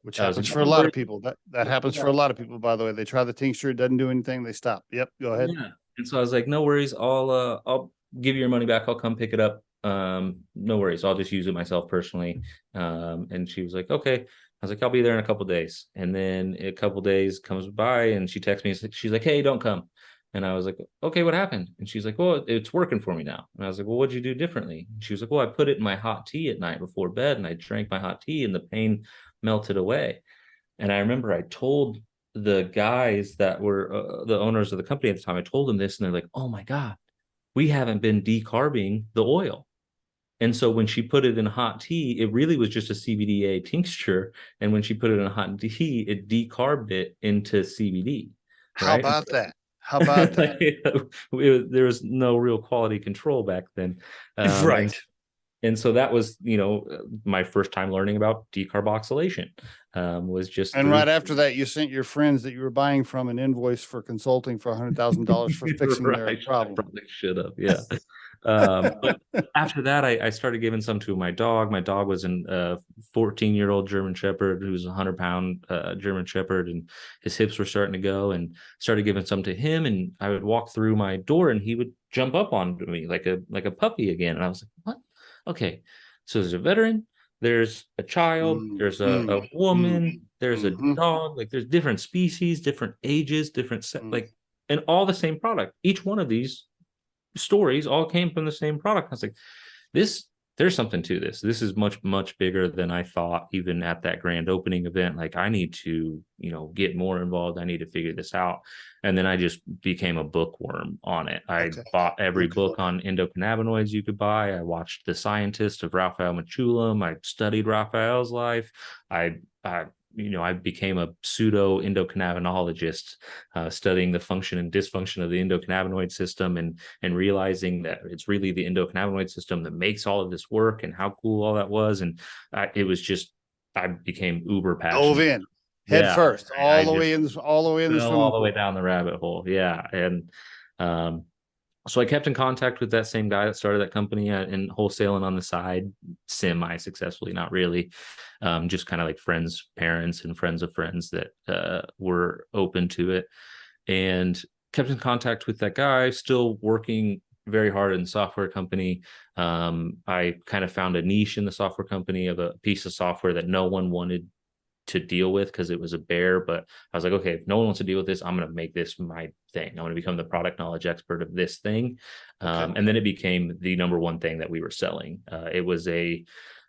which I was like, happens for a "No lot of worries." people. That happens for a lot of people, by the way. They try the tincture, it doesn't do anything, they stop. Yep, go ahead. Yeah. And so I was like, no worries. I'll give you your money back. I'll come pick it up. No worries. I'll just use it myself personally. And she was like, okay. I was like, I'll be there in a couple of days. And then a couple of days comes by and she texts me. She's like, hey, don't come. And I was like, okay, what happened? And she's like, well, it's working for me now. And I was like, well, what'd you do differently? And she was like, well, I put it in my hot tea at night before bed and I drank my hot tea and the pain melted away. And I remember I told the guys that were the owners of the company at the time, I told them this, and they're like, oh my God, we haven't been decarbing the oil. And so when she put it in hot tea, it really was just a CBDA tincture. And when she put it in hot tea, it decarbed it into CBD. How Right. about that? How about that? There was no real quality control back then. Right. And so that was, my first time learning about decarboxylation, was just And through. right after that, you sent your friends that you were buying from an invoice for consulting for $100,000 for fixing their Right. problem. Probably should have. Yeah. But after that, I started giving some to my dog. My dog was a 14-year-old German Shepherd who was a 100-pound German Shepherd, and his hips were starting to go, and started giving some to him. And I would walk through my door and he would jump up onto me like a puppy again. And I was like, what? Okay. So there's a veteran, there's a child, there's a woman, there's a dog, like there's different species, different ages, like, and all the same product. Each one of these stories all came from the same product. I was like, there's something to this. This is much, much bigger than I thought, even at that grand opening event. Like, I need to, get more involved. I need to figure this out. And then I just became a bookworm on it. I bought every book on endocannabinoids you could buy. I watched The Scientist of Raphael Mechoulam. I studied Raphael's life. I became a pseudo endocannabinologist, studying the function and dysfunction of the endocannabinoid system, and realizing that it's really the endocannabinoid system that makes all of this work, and how cool all that was. And it was just, I became uber passionate. Dove in head first, all the way in the swimming all the way pool. down the rabbit hole. Yeah. And so I kept in contact with that same guy that started that company, and wholesaling on the side, semi-successfully, not really. Just kind of like friends, parents, and friends of friends that were open to it, and kept in contact with that guy, still working very hard in the software company. I kind of found a niche in the software company of a piece of software that no one wanted to deal with because it was a bear. But I was like, okay, if no one wants to deal with this, I'm going to make this my thing. I'm going to become the product knowledge expert of this thing. And then it became the number one thing that we were selling. It was a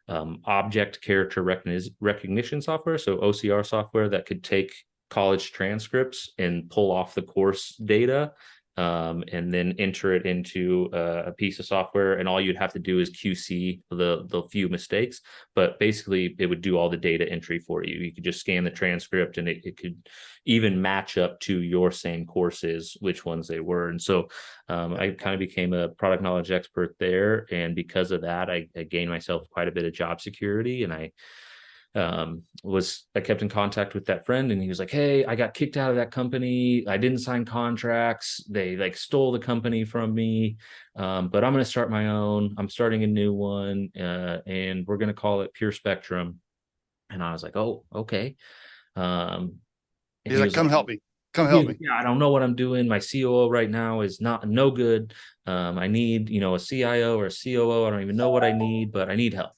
object character recognition software, so OCR software, that could take college transcripts and pull off the course data, and then enter it into a piece of software, and all you'd have to do is QC the few mistakes. But basically, it would do all the data entry for you. You could just scan the transcript, and it could even match up to your same courses, which ones they were. And so I kind of became a product knowledge expert there. And because of that, I gained myself quite a bit of job security. And I kept in contact with that friend, and he was like, hey, I got kicked out of that company. I didn't sign contracts. They like stole the company from me. But I'm going to start my own. I'm starting a new one, and we're going to call it Pure Spectrum. And I was like, oh, okay. He's like, come help me. Come help me. Yeah, I don't know what I'm doing. My COO right now is no good. I need, a CIO or a COO. I don't even know what I need, but I need help.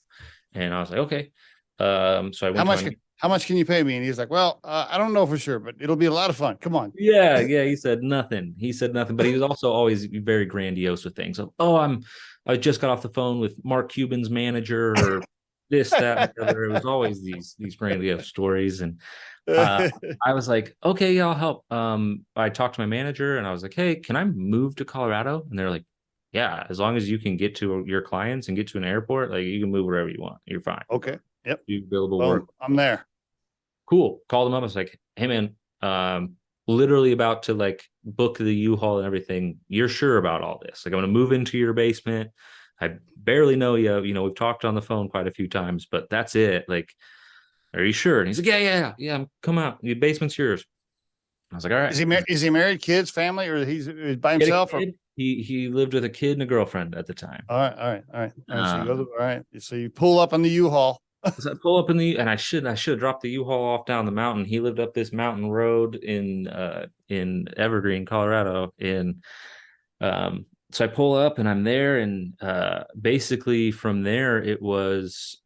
And I was like, okay. So I went. How much can you pay me? And he's like, well, I don't know for sure, but it'll be a lot of fun. Come on. Yeah. He said nothing. But he was also always very grandiose with things. So, I just got off the phone with Mark Cuban's manager, or this, that, and the other. It was always these grandiose stories. And I was like, okay, yeah, I'll help. I talked to my manager, and I was like, hey, can I move to Colorado? And they're like, yeah, as long as you can get to your clients and get to an airport, like, you can move wherever you want. You're fine. Okay. Yep. You billable work. I'm there. Cool. Called them up. I was like, hey man, literally about to like book the U-Haul and everything. You're sure about all this? Like, I'm going to move into your basement. I barely know you. We've talked on the phone quite a few times, but that's it. Like, are you sure? And he's like, yeah. Come out. Your basement's yours. I was like, all right. Is he married, kids, family, or he's by himself? Or? He lived with a kid and a girlfriend at the time. All right. So you pull up on the U-Haul. So I pull up and I should have dropped the U-Haul off down the mountain. He lived up this mountain road in Evergreen, Colorado. And so I pull up and I'm there, and basically from there it was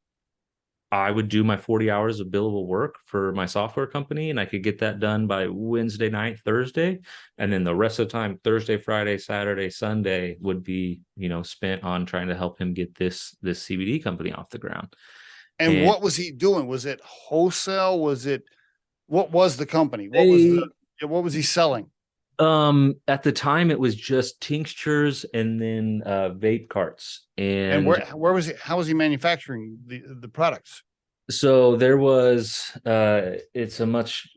I would do my 40 hours of billable work for my software company, and I could get that done by Wednesday night, Thursday. And then the rest of the time, Thursday, Friday, Saturday, Sunday would be, spent on trying to help him get this CBD company off the ground. And what was he doing? Was it wholesale? What was the company? What was he selling? At the time it was just tinctures and then vape carts. And where was he? How was he manufacturing the products? So there was it's a much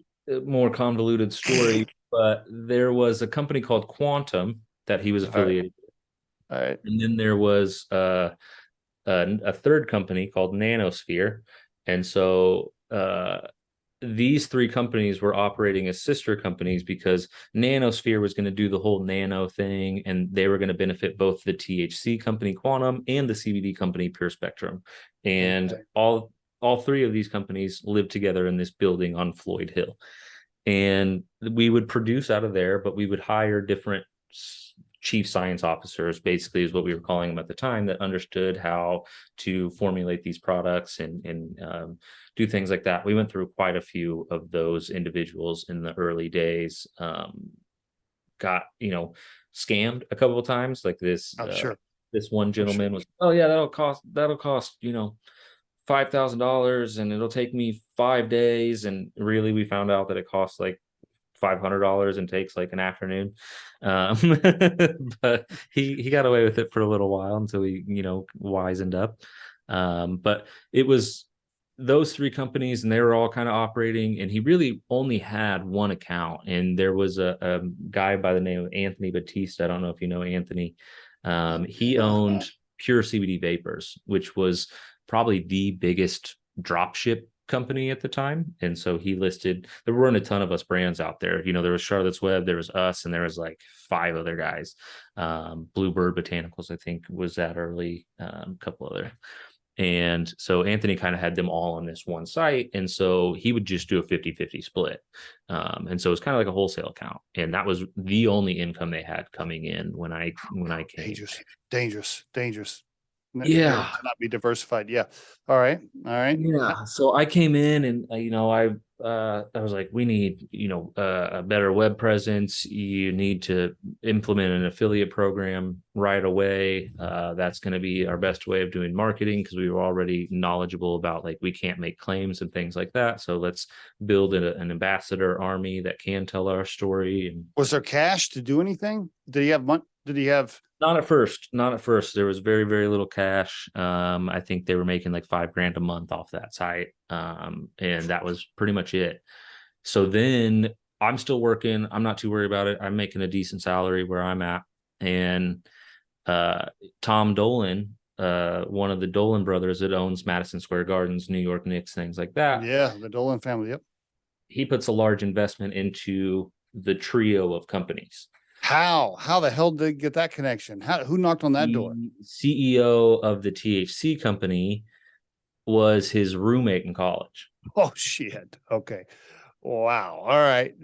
more convoluted story, but there was a company called Quantum that he was affiliated with. All right. And then there was a third company called Nanosphere. And so these three companies were operating as sister companies because Nanosphere was going to do the whole nano thing, and they were going to benefit both the THC company Quantum and the CBD company Pure Spectrum. And all three of these companies lived together in this building on Floyd Hill. And we would produce out of there, but we would hire different chief science officers, basically is what we were calling them at the time, that understood how to formulate these products and do things like that. We went through quite a few of those individuals in the early days. Got scammed a couple of times, like this. Sure. This one gentleman was, oh yeah, that'll cost $5,000 and it'll take me 5 days, and really we found out that it costs like $500 and takes like an afternoon. But he got away with it for a little while until he wisened up. But it was those three companies, and they were all kind of operating, and he really only had one account. And there was a guy by the name of Anthony Batista. I don't know if you know Anthony. He owned Pure CBD Vapors, which was probably the biggest drop ship company at the time. And so he listed, there weren't a ton of us brands out there. There was Charlotte's Web, there was us, and there was like 5 other guys. Bluebird Botanicals, I think, was that early, couple other. And so Anthony kind of had them all on this one site. And so he would just do a 50-50 split. And so it's kind of like a wholesale account. And that was the only income they had coming in when I came. Dangerous. Yeah. To not be diversified. Yeah. All right. Yeah. So I came in and, I was like, we need, a better web presence. You need to implement an affiliate program right away. That's going to be our best way of doing marketing, because we were already knowledgeable about, like, we can't make claims and things like that. So let's build an ambassador army that can tell our story. And was there cash to do anything? Did he have money? Did he have? Not at first. There was very, very little cash. I think they were making like $5,000 a month off that site. And that was pretty much it. So then I'm still working. I'm not too worried about it. I'm making a decent salary where I'm at. And Tom Dolan, one of the Dolan brothers that owns Madison Square Gardens, New York Knicks, things like that. Yeah, the Dolan family. Yep. He puts a large investment into the trio of companies. How the hell did they get that connection? Who knocked on that door? CEO of the THC company was his roommate in college. Oh shit. Okay. Wow. All right.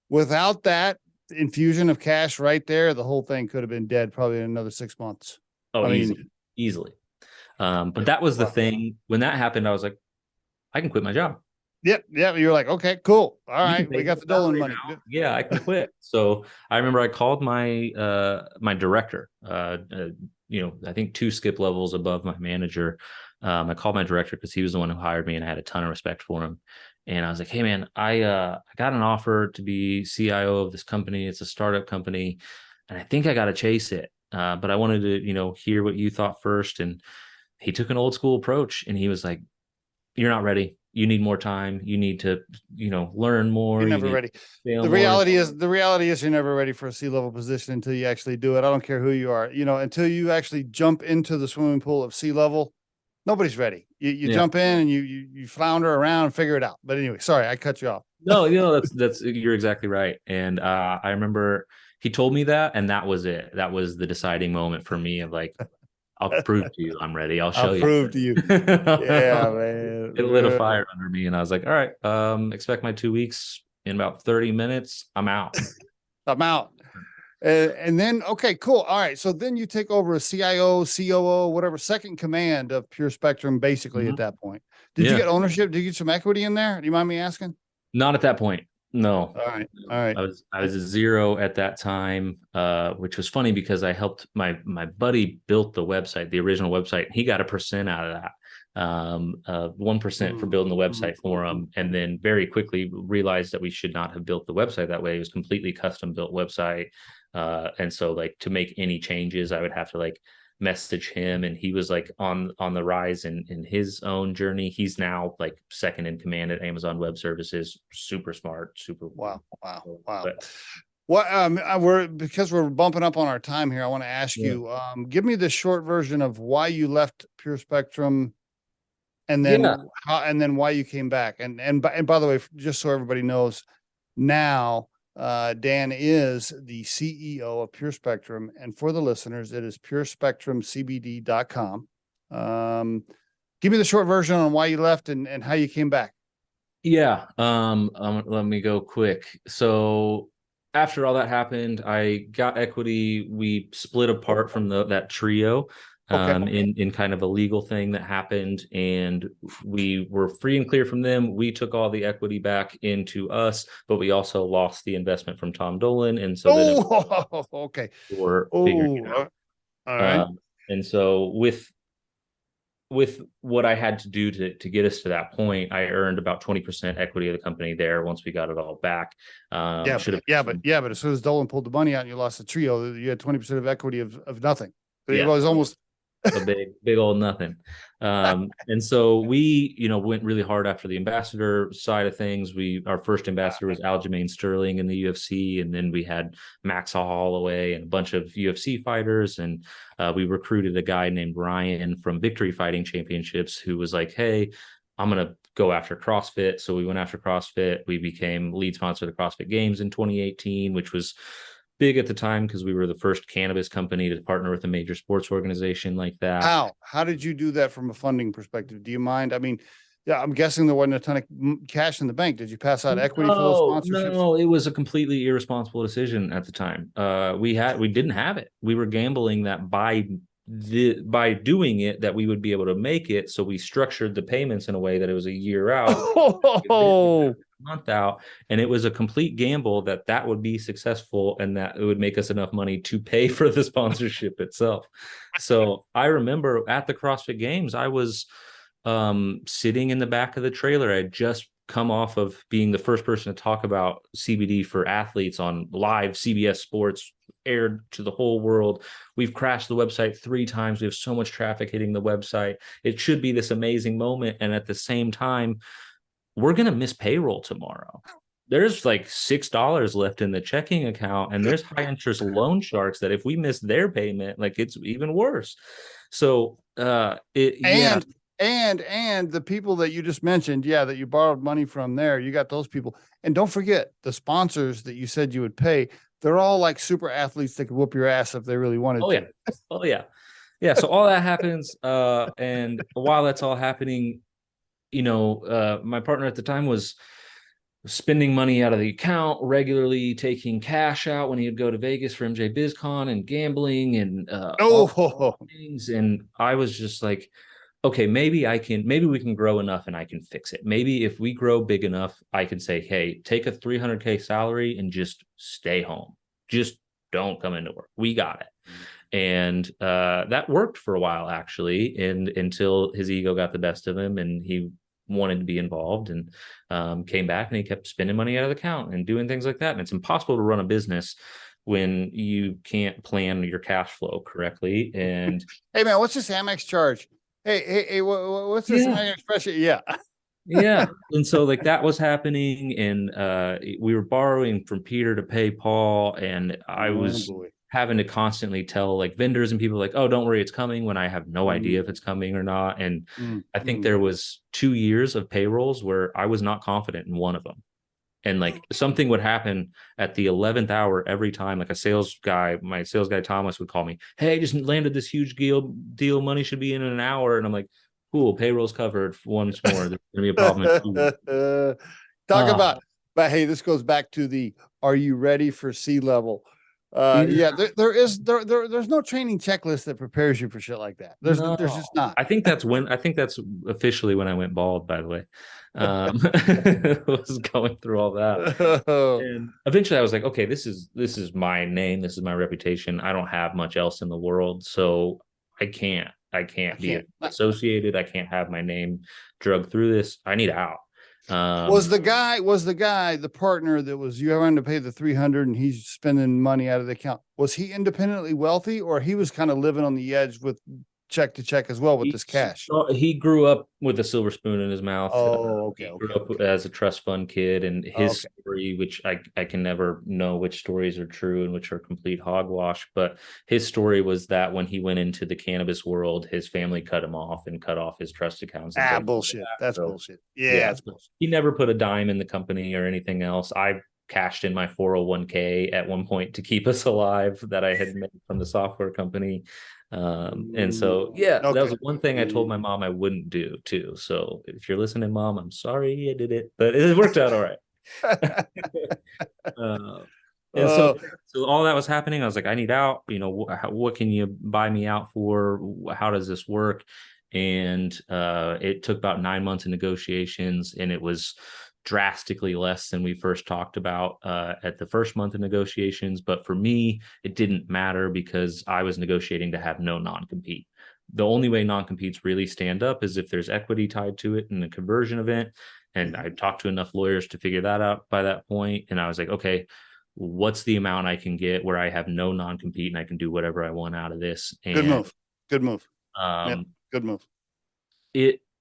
Without that infusion of cash right there, the whole thing could have been dead probably in another 6 months. Oh, easily. But that was the thing. When that happened, I was like, I can quit my job. Yep. You're like, okay, cool. All right, we got the Dolan money. Yeah, I can quit. So I remember I called my my director. I think 2 skip levels above my manager. I called my director because he was the one who hired me, and I had a ton of respect for him. And I was like, hey man, I got an offer to be CIO of this company. It's a startup company, and I think I got to chase it. But I wanted to hear what you thought first. And he took an old school approach, and he was like, you're not ready. You need more time. You need to, learn more. You're never ready. The reality is you're never ready for a C-level position until you actually do it. I don't care who you are, until you actually jump into the swimming pool of C-level, nobody's ready. You jump in and you flounder around and figure it out. But anyway, sorry, I cut you off. No, that's you're exactly right. And I remember he told me that, and that was it. That was the deciding moment for me of like, I'll prove to you I'm ready. I'll I'll show you. prove to you. Yeah, man. It lit a fire under me, and I was like, all right, expect my 2 weeks. In about 30 minutes, I'm out. I'm out. And then, okay, cool. All right. So then you take over a CIO, COO, whatever, second command of Pure Spectrum, basically at that point. Did you Yeah. get ownership? Did you get some equity in there? Do you mind me asking? Not at that point. No. All right. All right. I was a zero at that time, which was funny because I helped my buddy built the website, the original website. He got 1% out of that. 1% for building the website for him, and then very quickly realized that we should not have built the website that way. It was completely custom built website, and so like to make any changes, I would have to like message him, and he was like on the rise in his own journey. He's now like second in command at Amazon Web Services. Super smart, super wow. But, What because we're bumping up on our time here. I want to ask you, give me the short version of why you left Pure Spectrum, and then why you came back. And by the way, just so everybody knows, now Dan is the CEO of Pure Spectrum, and for the listeners, it is purespectrumcbd.com. Give me the short version on why you left and how you came back. Yeah. Let me go quick. So after all that happened, I got equity. We split apart from that trio. In kind of a legal thing that happened, and we were free and clear from them. We took all the equity back into us, but we also lost the investment from Tom Dolan, and so we're figuring it out. All right. And so with what I had to do to get us to that point, I earned about 20% equity of the company there once we got it all back. But as soon as Dolan pulled the money out and you lost the trio, you had 20% of equity of nothing. It was almost a big old nothing. And so we, went really hard after the ambassador side of things. Our first ambassador was Aljamain Sterling in the UFC. And then we had Max Holloway and a bunch of UFC fighters. And we recruited a guy named Ryan from Victory Fighting Championships, who was like, hey, I'm going to go after CrossFit. So we went after CrossFit. We became lead sponsor of the CrossFit Games in 2018, which was big at the time because we were the first cannabis company to partner with a major sports organization like that. How did you do that from a funding perspective? Do you mind? I mean, I'm guessing there wasn't a ton of cash in the bank. Did you pass out equity for those sponsorships? No, it was a completely irresponsible decision at the time. We didn't have it. We were gambling that by doing it that we would be able to make it. So we structured the payments in a way that it was a year out. Month out, and it was a complete gamble that would be successful and that it would make us enough money to pay for the sponsorship itself. So I remember at the CrossFit Games, I was sitting in the back of the trailer. I had just come off of being the first person to talk about CBD for athletes on live CBS Sports, aired to the whole world. We've crashed the website 3 times. We have so much traffic hitting the website. It should be this amazing moment, and at the same time, we're going to miss payroll tomorrow. There's like $6 left in the checking account, and there's high interest loan sharks that if we miss their payment, like it's even worse. So, and the people that you just mentioned, that you borrowed money from there, you got those people. And don't forget the sponsors that you said you would pay. They're all like super athletes that could whoop your ass if they really wanted to. Oh yeah. Yeah. So all that happens. And while that's all happening, my partner at the time was spending money out of the account regularly, taking cash out when he'd go to Vegas for MJ BizCon and gambling and things. And I was just like, okay, maybe we can grow enough and I can fix it. Maybe if we grow big enough, I can say, hey, take a $300K salary and just stay home. Just don't come into work. We got it. And that worked for a while, actually, and until his ego got the best of him and he wanted to be involved and came back, and he kept spending money out of the account and doing things like that. And it's impossible to run a business when you can't plan your cash flow correctly. And hey man, what's this Amex charge? Hey, what's this Amex pressure? Yeah. And so like that was happening, and we were borrowing from Peter to pay Paul, and I was having to constantly tell like vendors and people like, oh, don't worry, it's coming, when I have no idea if it's coming or not. And I think there was 2 years of payrolls where I was not confident in one of them. And like something would happen at the 11th hour every time. Like my sales guy Thomas would call me, "Hey, I just landed this huge deal. Money should be in an hour." And I'm like, "Cool, payroll's covered once more. There's gonna be a problem in 2 weeks." Talk Uh, about, but hey, this goes back to the, are you ready for sea level? yeah, There's no training checklist that prepares you for shit like that. There's no. just not. I think that's officially when I went bald, by the way. Was going through all that. And eventually I was like, okay, this is my name, this is my reputation. I don't have much else in the world, so I can't be associated. I can't have my name drugged through this. I need out. Was the guy the partner that was, you having to pay the 300 and he's spending money out of the account? Was he independently wealthy, or he was kind of living on the edge with check to check as well with this cash? He grew up with a silver spoon in his mouth. Oh, okay. He grew up as a trust fund kid, and his story, which I can never know which stories are true and which are complete hogwash, but his story was that when he went into the cannabis world, his family cut him off and cut off his trust accounts. Bullshit. That's bullshit. Yeah, that's bullshit. He never put a dime in the company or anything else. I cashed in my 401k at one point to keep us alive that I had made from the software company. And so, that was one thing I told my mom I wouldn't do too. So if you're listening, Mom, I'm sorry I did it, but it worked out all right. And so all that was happening. I was like, I need out. What can you buy me out for? How does this work? And it took about 9 months of negotiations, and it was drastically less than we first talked about at the first month of negotiations. But for me, it didn't matter because I was negotiating to have no non-compete. The only way non-competes really stand up is if there's equity tied to it in a conversion event. And I talked to enough lawyers to figure that out by that point. And I was like, okay, what's the amount I can get where I have no non-compete and I can do whatever I want out of this? And Good move. Good move.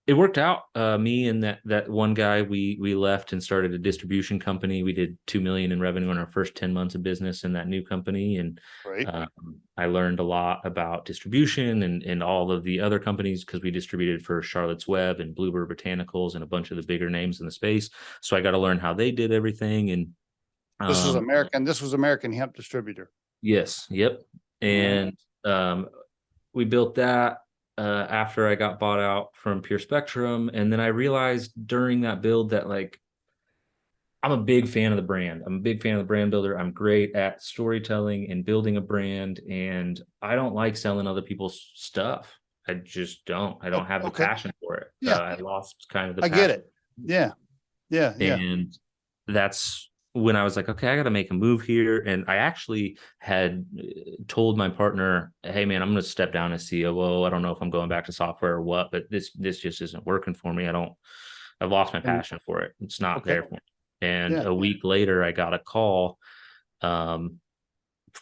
It worked out. Me and that one guy, we left and started a distribution company. We did 2 million in revenue in our first 10 months of business in that new company. And I learned a lot about distribution and all of the other companies, because we distributed for Charlotte's Web and Bluebird Botanicals and a bunch of the bigger names in the space. So I got to learn how they did everything. And this was American Hemp Distributor. Yes. Yep. And we built that after I got bought out from Pure Spectrum. And then I realized during that build that, like, I'm a big fan of the brand. I'm a big fan of the brand builder. I'm great at storytelling and building a brand. And I don't like selling other people's stuff. I just don't. I don't have the passion for it. I lost kind of the passion. I get it. Yeah. And that's when I was like, okay, I got to make a move here. And I actually had told my partner, hey man, I'm going to step down as COO. I don't know if I'm going back to software or what, but this just isn't working for me. I've lost my passion for it. It's not there for me. And a week later, I got a call from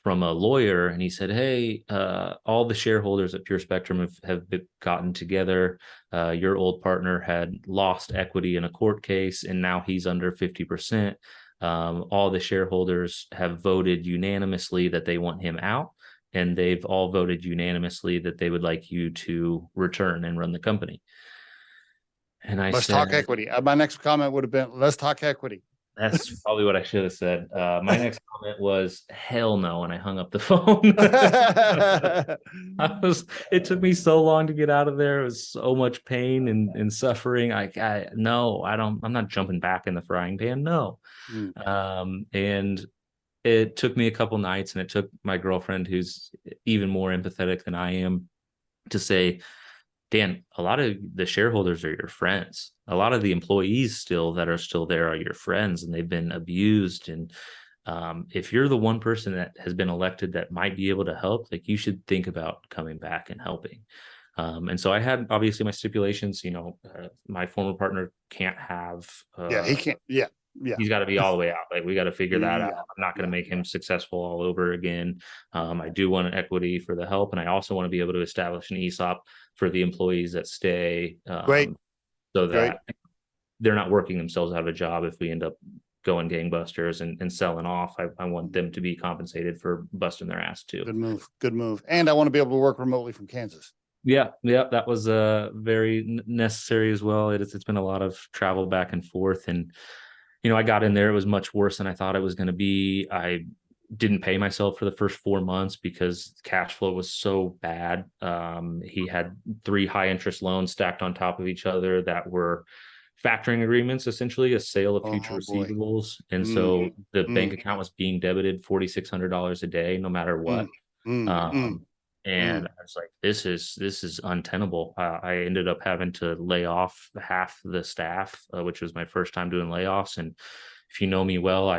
a lawyer, and he said, hey, all the shareholders at Pure Spectrum have gotten together. Your old partner had lost equity in a court case, and now he's under 50%. All the shareholders have voted unanimously that they want him out, and they've all voted unanimously that they would like you to return and run the company. And I said, let's talk equity. My next comment would have been, let's talk equity. That's probably what I should have said. My next comment was, hell no, and I hung up the phone. It took me so long to get out of there. It was so much pain and suffering. I'm not jumping back in the frying pan. No. And it took me a couple nights, and it took my girlfriend, who's even more empathetic than I am, to say, Dan, a lot of the shareholders are your friends. A lot of the employees that are still there are your friends, and they've been abused. And if you're the one person that has been elected that might be able to help, like, you should think about coming back and helping. And so I had obviously my stipulations. My former partner can't have. He can't. Yeah. He's got to be all the way out. Like, we got to figure that out. I'm not going to make him successful all over again. I do want an equity for the help, and I also want to be able to establish an ESOP for the employees that stay. Great. So that they're not working themselves out of a job if we end up going gangbusters and selling off. I want them to be compensated for busting their ass too. Good move. And I want to be able to work remotely from Kansas. Yeah, that was very necessary as well. It's been a lot of travel back and forth, and I got in there. It was much worse than I thought it was going to be. I didn't pay myself for the first 4 months because cash flow was so bad. He had 3 high interest loans stacked on top of each other that were factoring agreements, essentially a sale of future Oh boy. receivables. And Mm, so the bank mm, account was being debited $4,600 a day, no matter mm, what. mm, mm, And mm. I was like, this is untenable. I ended up having to lay off half the staff, which was my first time doing layoffs. And if you know me well,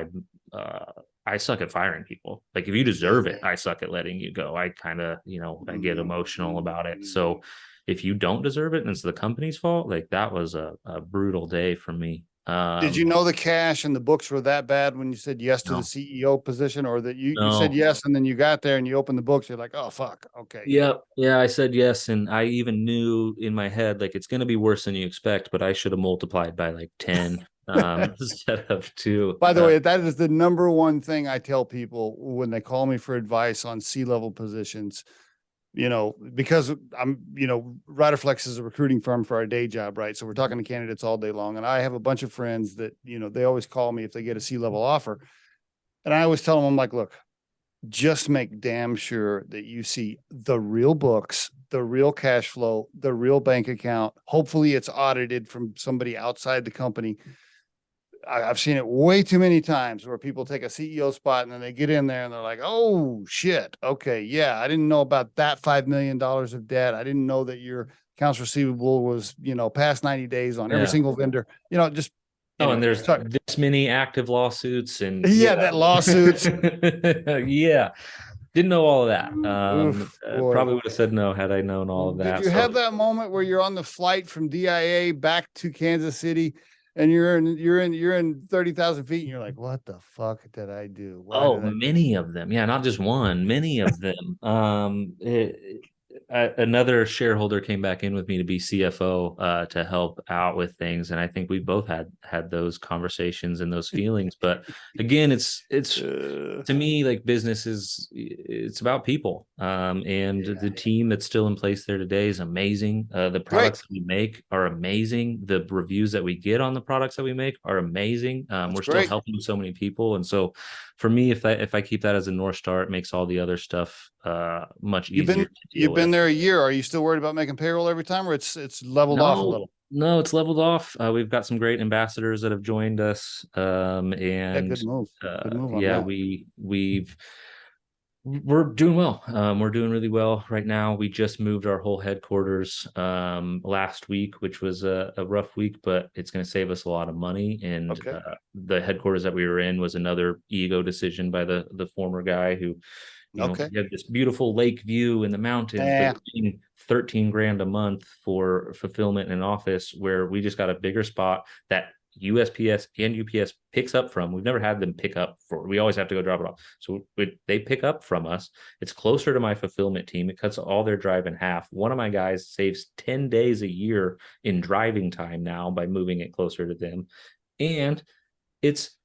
uh, I suck at firing people. Like if you deserve it, I suck at letting you go. I kind of, I get emotional about it. So if you don't deserve it and it's the company's fault, like that was a brutal day for me. Did you know the cash and the books were that bad when you said yes to the No, CEO position, or that you said no. yes and then you got there and you opened the books, you're like, oh fuck, okay, yeah. Yeah, yeah, I said yes, and I even knew in my head like it's going to be worse than you expect, but I should have multiplied by like 10 instead of 2. By the way, that is the number one thing I tell people when they call me for advice on C-level positions, because Riderflex is a recruiting firm for our day job, right? So we're talking to candidates all day long. And I have a bunch of friends that, they always call me if they get a C-level offer. And I always tell them, I'm like, look, just make damn sure that you see the real books, the real cash flow, the real bank account. Hopefully it's audited from somebody outside the company. I've seen it way too many times where people take a CEO spot and then they get in there and they're like, oh shit. Okay. Yeah. I didn't know about that $5 million of debt. I didn't know that your accounts receivable was, past 90 days on every Yeah. single vendor, just. Oh, and Anyway, there's sorry. this many active lawsuits and Yeah, that lawsuits. yeah, didn't know all of that. Oof, boy. Probably would have said no had I known all of Did that. you have that moment where you're on the flight from DIA back to Kansas City and you're in 30,000 feet and you're like, what the fuck did I do? Why Oh, did I? many of them. Yeah, not just one, many of them. Another shareholder came back in with me to be CFO to help out with things, and I think we both had those conversations and those feelings. But again, it's to me like business it's about people, and the team that's still in place there today is amazing. The products Great. that we make are amazing. The reviews that we get on the products that we make are amazing. That's We're still great. helping so many people, and so for me, if I keep that as a North Star, it makes all the other stuff much You've easier been to deal you've with. been there a year. Are you still worried about making payroll every time, or it's leveled off a No, little? no, it's leveled off. We've got some great ambassadors that have joined us, Yeah, and good move. Good move on yeah, that. we're doing well. We're doing really well right now. We just moved our whole headquarters last week, which was a rough week, but it's going to save us a lot of money. And Okay. the headquarters that we were in was another ego decision by the former guy who, Okay. he had this beautiful lake view in the mountains, but Yeah. you're paying 13 grand a month for fulfillment in an office where we just got a bigger spot that USPS and UPS picks up from. We've never had them pick up we always have to go drop it off. So they pick up from us. It's closer to my fulfillment team. It cuts all their drive in half. One of my guys saves 10 days a year in driving time now by moving it closer to them. And it's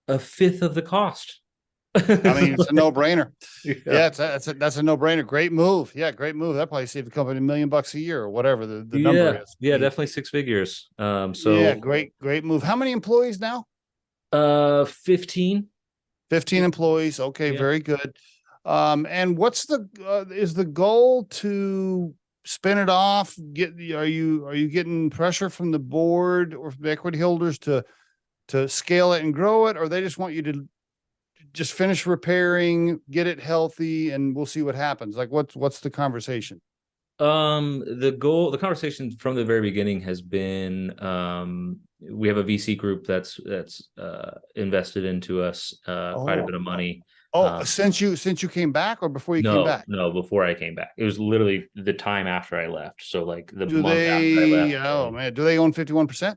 a fifth of the cost. I mean, it's a no-brainer. Yeah. Yeah, that's a no-brainer. Great move. Yeah, great move. That probably saved the company $1 million a year or whatever the number Yeah. is. Yeah, definitely 6 figures. Yeah, So great move. How many employees now? 15. 15 employees. Okay, Yeah. very good. And what's is the goal to spin it off? Are you getting pressure from the board or from the equity holders to scale it and grow it, or they just want you to just finish repairing, get it healthy, and we'll see what happens? Like what's the conversation? The conversation from the very beginning has been we have a VC group that's invested into us quite a Oh, bit of money. since you came back or before you came No, back? no, before I came back. It was literally the time after I left. So like the Do month after I they, left. oh man, do they own 51%?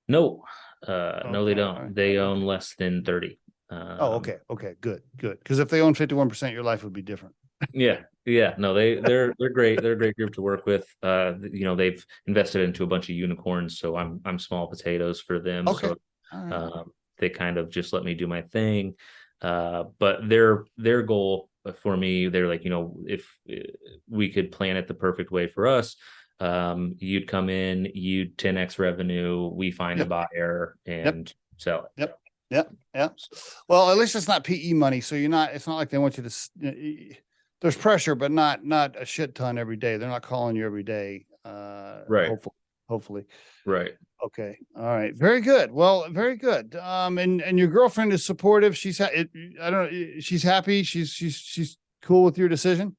No, no, they Okay, all don't. right. They Okay. own less than 30. Oh, okay. Okay, good. Because if they own 51%, your life would be different. Yeah, yeah, no, they're great. They're a great group to work with. They've invested into a bunch of unicorns, so I'm small potatoes for them. Okay. So All right. they kind of just let me do my thing. But their goal for me, they're like, if we could plan it the perfect way for us, you'd come in, you'd 10x revenue, we find a Yep. buyer, Yep. and sell it. Yep. Yep. Yep. Well, at least it's not PE money. So it's not like they want you to, there's pressure, but not a shit ton every day. They're not calling you every day. Right. Hopefully. Right. Okay. All right. Very good. Well, very good. And your girlfriend is supportive. I don't know. She's happy. She's cool with your decision.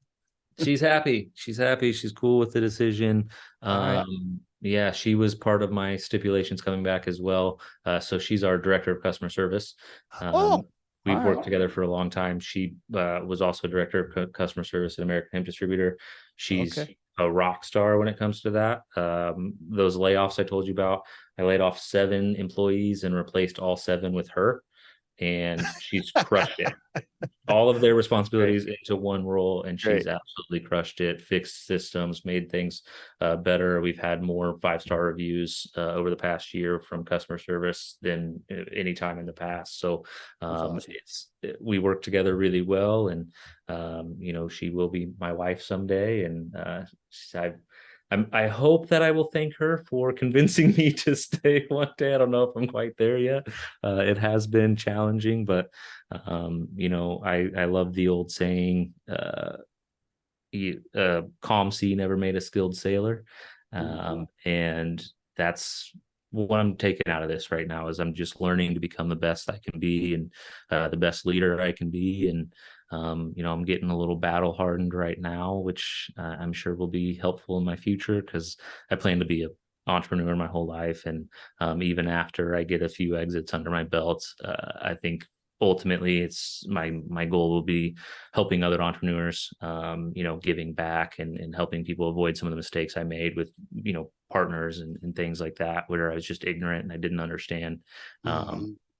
She's happy. She's happy. She's cool with the decision. Right. Yeah, she was part of my stipulations coming back as well. So she's our director of customer service. We've worked together for a long time. She was also director of customer service at American Hemp Distributor. She's a rock star when it comes to that. Those layoffs I told you about, I laid off 7 employees and replaced all 7 with her. And she's crushed it. All of their responsibilities into one role, and she's absolutely crushed it. Fixed systems, made things better. We've had more 5-star reviews over the past year from customer service than any time in the past. So awesome. We work together really well, and she will be my wife someday, and I hope that I will thank her for convincing me to stay one day. I don't know if I'm quite there yet. It has been challenging, but I love the old saying, calm sea never made a skilled sailor. And that's what I'm taking out of this right now, is I'm just learning to become the best I can be, and the best leader I can be. And I'm getting a little battle hardened right now, which I'm sure will be helpful in my future, because I plan to be an entrepreneur my whole life. And even after I get a few exits under my belt, I think ultimately it's my goal will be helping other entrepreneurs, giving back and helping people avoid some of the mistakes I made with, partners and things like that, where I was just ignorant and I didn't understand.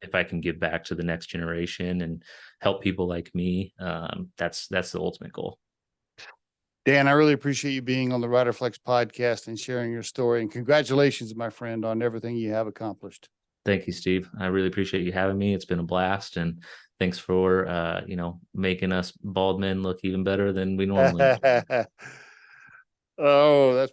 If I can give back to the next generation and help people like me, that's the ultimate goal. Dan, I really appreciate you being on the Riderflex podcast and sharing your story, and congratulations, my friend, on everything you have accomplished. Thank you, Steve. I really appreciate you having me. It's been a blast, and thanks for, making us bald men look even better than we normally do. Oh, that's